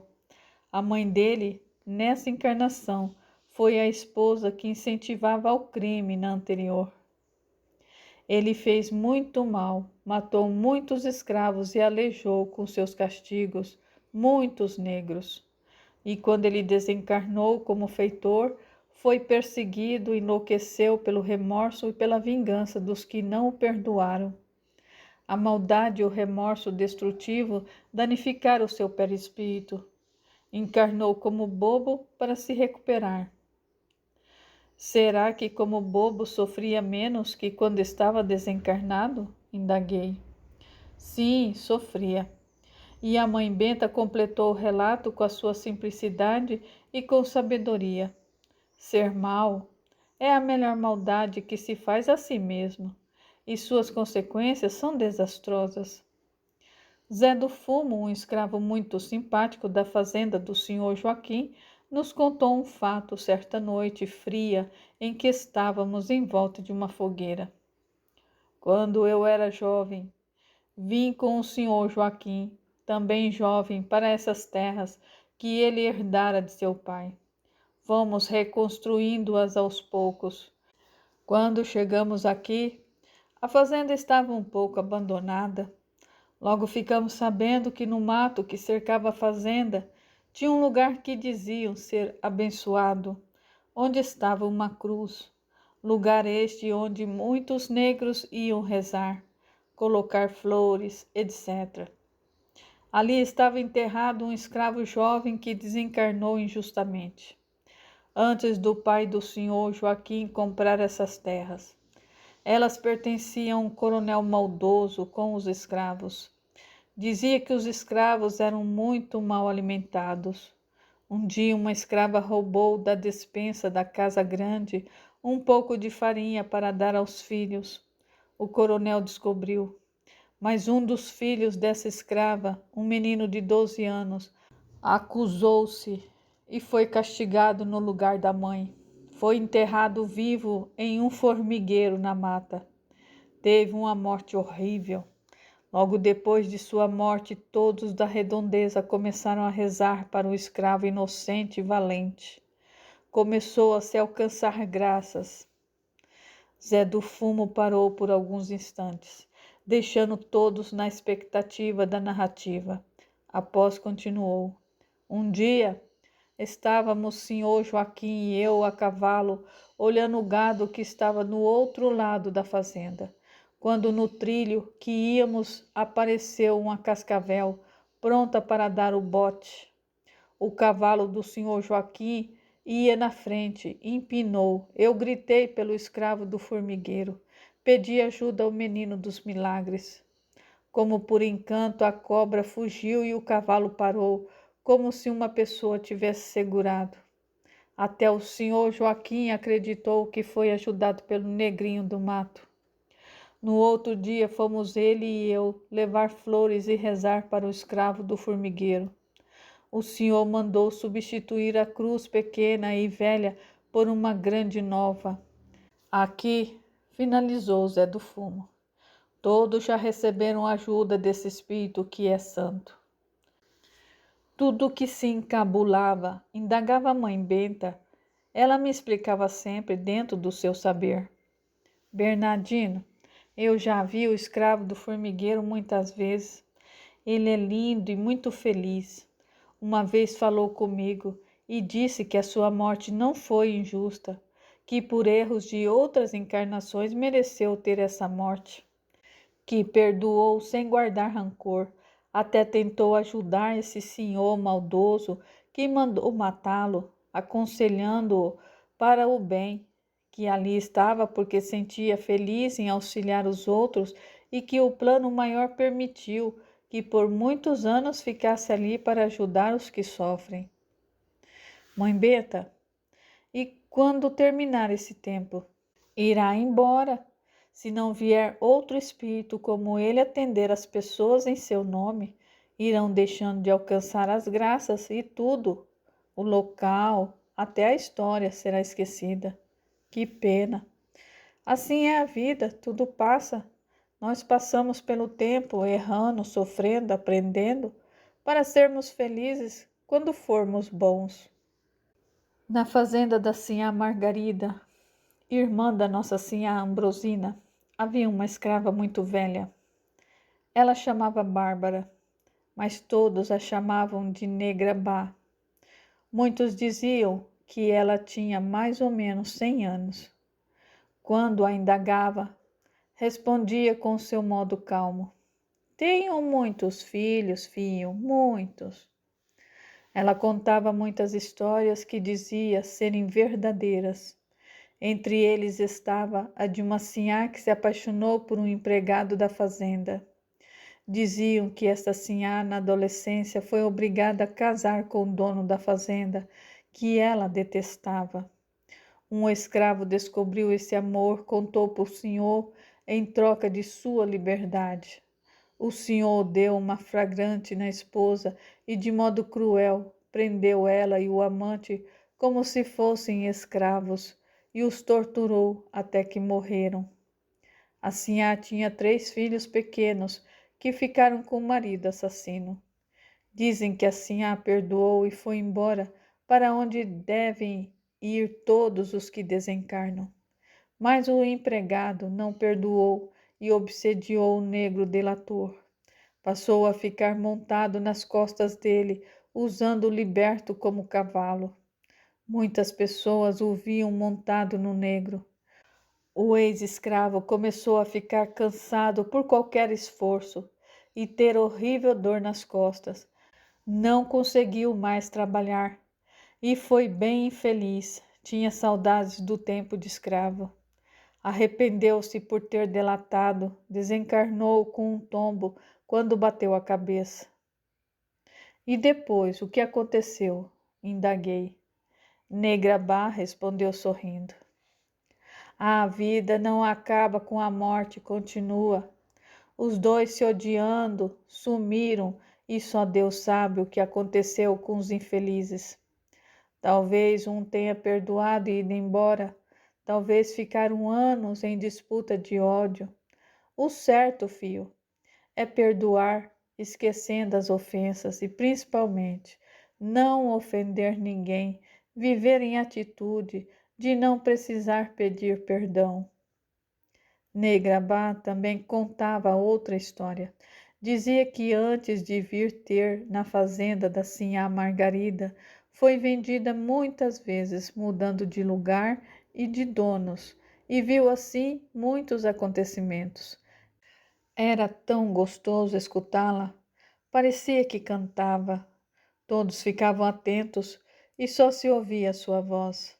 A mãe dele, nessa encarnação, foi a esposa que incentivava ao crime na anterior. Ele fez muito mal, matou muitos escravos e aleijou com seus castigos muitos negros. E quando ele desencarnou como feitor, foi perseguido e enlouqueceu pelo remorso e pela vingança dos que não o perdoaram. A maldade e o remorso destrutivo danificaram o seu perispírito. Encarnou como bobo para se recuperar. Será que como bobo sofria menos que quando estava desencarnado? Indaguei. Sim, sofria. E a mãe Benta completou o relato com a sua simplicidade e com sabedoria. Ser mau é a melhor maldade que se faz a si mesmo, e suas consequências são desastrosas. Zé do Fumo, um escravo muito simpático da fazenda do senhor Joaquim, nos contou um fato certa noite fria em que estávamos em volta de uma fogueira. Quando eu era jovem, vim com o senhor Joaquim, também jovem, para essas terras que ele herdara de seu pai. Fomos reconstruindo-as aos poucos. Quando chegamos aqui, a fazenda estava um pouco abandonada. Logo ficamos sabendo que no mato que cercava a fazenda tinha um lugar que diziam ser abençoado, onde estava uma cruz, lugar este onde muitos negros iam rezar, colocar flores, etc. Ali estava enterrado um escravo jovem que desencarnou injustamente, antes do pai do senhor Joaquim comprar essas terras. Elas pertenciam a um coronel maldoso com os escravos. Dizia que os escravos eram muito mal alimentados. Um dia, uma escrava roubou da despensa da casa grande um pouco de farinha para dar aos filhos. O coronel descobriu. Mas um dos filhos dessa escrava, um menino de 12 anos, acusou-se e foi castigado no lugar da mãe. Foi enterrado vivo em um formigueiro na mata. Teve uma morte horrível. Logo depois de sua morte, todos da redondeza começaram a rezar para o escravo inocente e valente. Começou a se alcançar graças. Zé do Fumo parou por alguns instantes, deixando todos na expectativa da narrativa. Após continuou. Um dia, estávamos senhor Joaquim e eu a cavalo, olhando o gado que estava no outro lado da fazenda, quando no trilho que íamos apareceu uma cascavel, pronta para dar o bote. O cavalo do senhor Joaquim ia na frente, empinou. Eu gritei pelo escravo do formigueiro. Pedi ajuda ao menino dos milagres. Como por encanto, a cobra fugiu e o cavalo parou, como se uma pessoa tivesse segurado. Até o senhor Joaquim acreditou que foi ajudado pelo negrinho do mato. No outro dia, fomos ele e eu levar flores e rezar para o escravo do formigueiro. O senhor mandou substituir a cruz pequena e velha por uma grande nova. Aqui finalizou Zé do Fumo. Todos já receberam ajuda desse espírito que é santo. Tudo que se encabulava, indagava a mãe Benta, ela me explicava sempre dentro do seu saber. Bernardino, eu já vi o escravo do formigueiro muitas vezes. Ele é lindo e muito feliz. Uma vez falou comigo e disse que a sua morte não foi injusta, que por erros de outras encarnações mereceu ter essa morte, que perdoou sem guardar rancor, até tentou ajudar esse senhor maldoso que mandou matá-lo, aconselhando-o para o bem, que ali estava porque sentia feliz em auxiliar os outros e que o plano maior permitiu que por muitos anos ficasse ali para ajudar os que sofrem. Mãe Benta, e quando terminar esse tempo? Irá embora, se não vier outro espírito como ele atender as pessoas em seu nome, irão deixando de alcançar as graças e tudo, o local, até a história será esquecida. Que pena! Assim é a vida, tudo passa. Nós passamos pelo tempo, errando, sofrendo, aprendendo, para sermos felizes quando formos bons. Na fazenda da sinhá Margarida, irmã da nossa sinhá Ambrosina, havia uma escrava muito velha. Ela chamava Bárbara, mas todos a chamavam de Negra Bá. Muitos diziam que ela tinha mais ou menos 100 anos. Quando a indagava, respondia com seu modo calmo: tenho muitos filhos, filho, muitos. Ela contava muitas histórias que dizia serem verdadeiras. Entre eles estava a de uma sinhá que se apaixonou por um empregado da fazenda. Diziam que esta sinhá, na adolescência, foi obrigada a casar com o dono da fazenda, que ela detestava. Um escravo descobriu esse amor, contou para o senhor em troca de sua liberdade. O senhor deu uma flagrante na esposa e, de modo cruel, prendeu ela e o amante como se fossem escravos e os torturou até que morreram. A sinhá tinha 3 filhos pequenos que ficaram com o marido assassino. Dizem que a sinhá perdoou e foi embora para onde devem ir todos os que desencarnam. Mas o empregado não perdoou e obsediou o negro delator. Passou a ficar montado nas costas dele, usando o liberto como cavalo. Muitas pessoas o viam montado no negro. O ex-escravo começou a ficar cansado por qualquer esforço e ter horrível dor nas costas. Não conseguiu mais trabalhar e foi bem infeliz. Tinha saudades do tempo de escravo. Arrependeu-se por ter delatado, desencarnou com um tombo quando bateu a cabeça. E depois, o que aconteceu? Indaguei. Negrabá respondeu sorrindo. A vida não acaba com a morte, continua. Os dois se odiando, sumiram e só Deus sabe o que aconteceu com os infelizes. Talvez um tenha perdoado e ido embora, talvez ficaram anos em disputa de ódio. O certo, fio, é perdoar, esquecendo as ofensas e, principalmente, não ofender ninguém, viver em atitude de não precisar pedir perdão. Negrabá também contava outra história. Dizia que antes de vir ter na fazenda da sinhá Margarida, foi vendida muitas vezes, mudando de lugar e de donos, e viu assim muitos acontecimentos. Era tão gostoso escutá-la. Parecia que cantava. Todos ficavam atentos e só se ouvia a sua voz.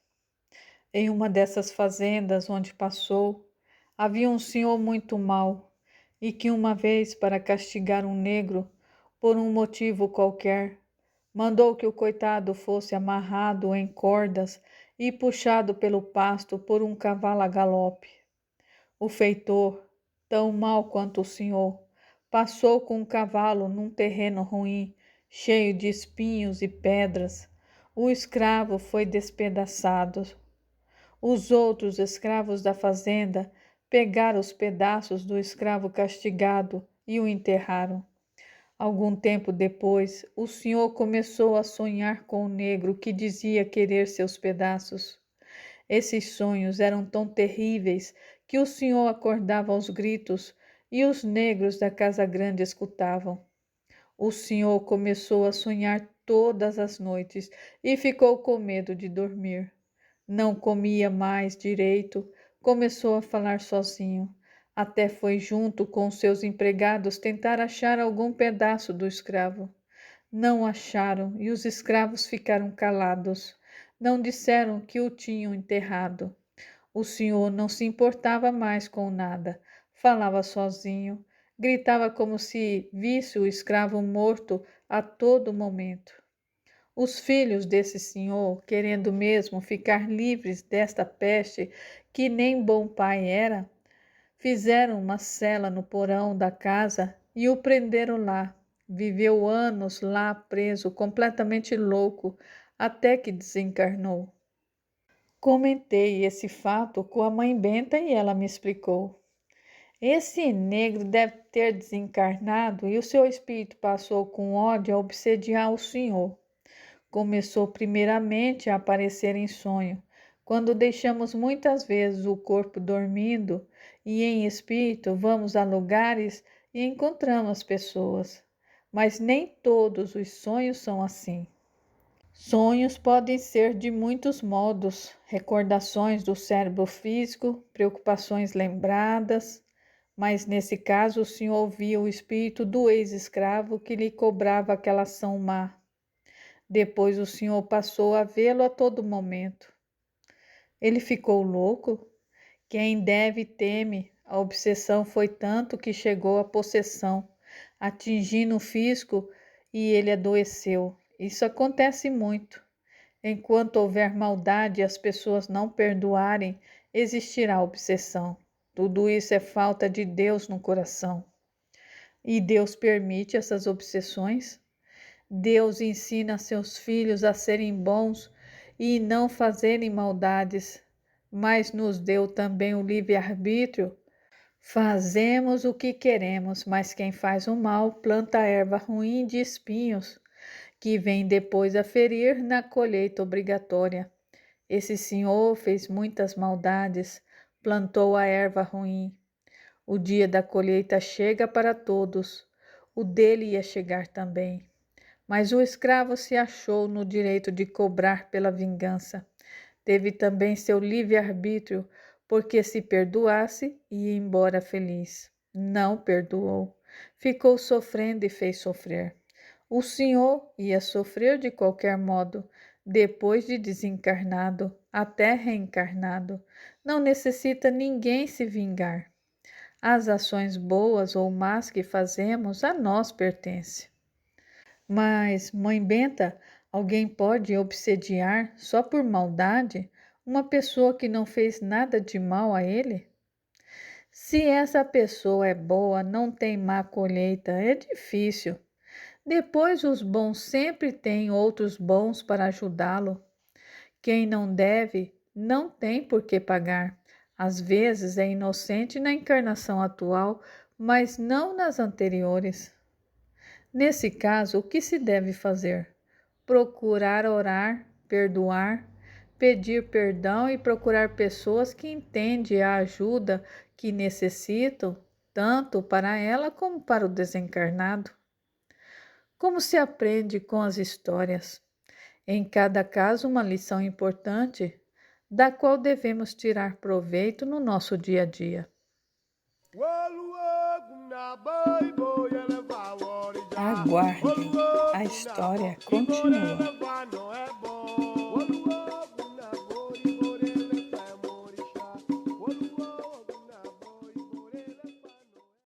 Em uma dessas fazendas onde passou, havia um senhor muito mau e que uma vez, para castigar um negro, por um motivo qualquer, mandou que o coitado fosse amarrado em cordas e puxado pelo pasto por um cavalo a galope. O feitor, tão mau quanto o senhor, passou com o cavalo num terreno ruim, cheio de espinhos e pedras. O escravo foi despedaçado. Os outros escravos da fazenda pegaram os pedaços do escravo castigado e o enterraram. Algum tempo depois, o senhor começou a sonhar com o negro que dizia querer seus pedaços. Esses sonhos eram tão terríveis que o senhor acordava aos gritos e os negros da casa grande escutavam. O senhor começou a sonhar todas as noites e ficou com medo de dormir. Não comia mais direito, começou a falar sozinho. Até foi junto com seus empregados tentar achar algum pedaço do escravo. Não acharam e os escravos ficaram calados. Não disseram que o tinham enterrado. O senhor não se importava mais com nada. Falava sozinho, gritava como se visse o escravo morto a todo momento. Os filhos desse senhor, querendo mesmo ficar livres desta peste que nem bom pai era, fizeram uma cela no porão da casa e o prenderam lá. Viveu anos lá preso, completamente louco, até que desencarnou. Comentei esse fato com a mãe Benta e ela me explicou. Esse negro deve ter desencarnado e o seu espírito passou com ódio a obsediar o senhor. Começou primeiramente a aparecer em sonho, quando deixamos muitas vezes o corpo dormindo e em espírito vamos a lugares e encontramos pessoas. Mas nem todos os sonhos são assim. Sonhos podem ser de muitos modos: recordações do cérebro físico, preocupações lembradas, mas nesse caso o senhor ouvia o espírito do ex-escravo que lhe cobrava aquela ação má. Depois o senhor passou a vê-lo a todo momento. Ele ficou louco? Quem deve teme. A obsessão foi tanto que chegou à possessão, atingindo o físico e ele adoeceu. Isso acontece muito. Enquanto houver maldade e as pessoas não perdoarem, existirá obsessão. Tudo isso é falta de Deus no coração. E Deus permite essas obsessões? Deus ensina seus filhos a serem bons e não fazerem maldades, mas nos deu também o livre-arbítrio. Fazemos o que queremos, mas quem faz o mal planta erva ruim de espinhos, que vem depois a ferir na colheita obrigatória. Esse senhor fez muitas maldades, plantou a erva ruim. O dia da colheita chega para todos, o dele ia chegar também. Mas o escravo se achou no direito de cobrar pela vingança. Teve também seu livre-arbítrio, porque se perdoasse, ia embora feliz. Não perdoou. Ficou sofrendo e fez sofrer. O senhor ia sofrer de qualquer modo. depois de desencarnado, até reencarnado, não necessita ninguém se vingar. As ações boas ou más que fazemos a nós pertencem. Mas, mãe Benta, alguém pode obsediar só por maldade uma pessoa que não fez nada de mal a ele? Se essa pessoa é boa, não tem má colheita, é difícil. Depois, os bons sempre têm outros bons para ajudá-lo. Quem não deve, não tem por que pagar. Às vezes é inocente na encarnação atual, mas não nas anteriores. Nesse caso, o que se deve fazer? Procurar orar, perdoar, pedir perdão e procurar pessoas que entendem a ajuda que necessitam, tanto para ela como para o desencarnado. Como se aprende com as histórias? Em cada caso, uma lição importante, da qual devemos tirar proveito no nosso dia a dia. Aguardem, a história continua.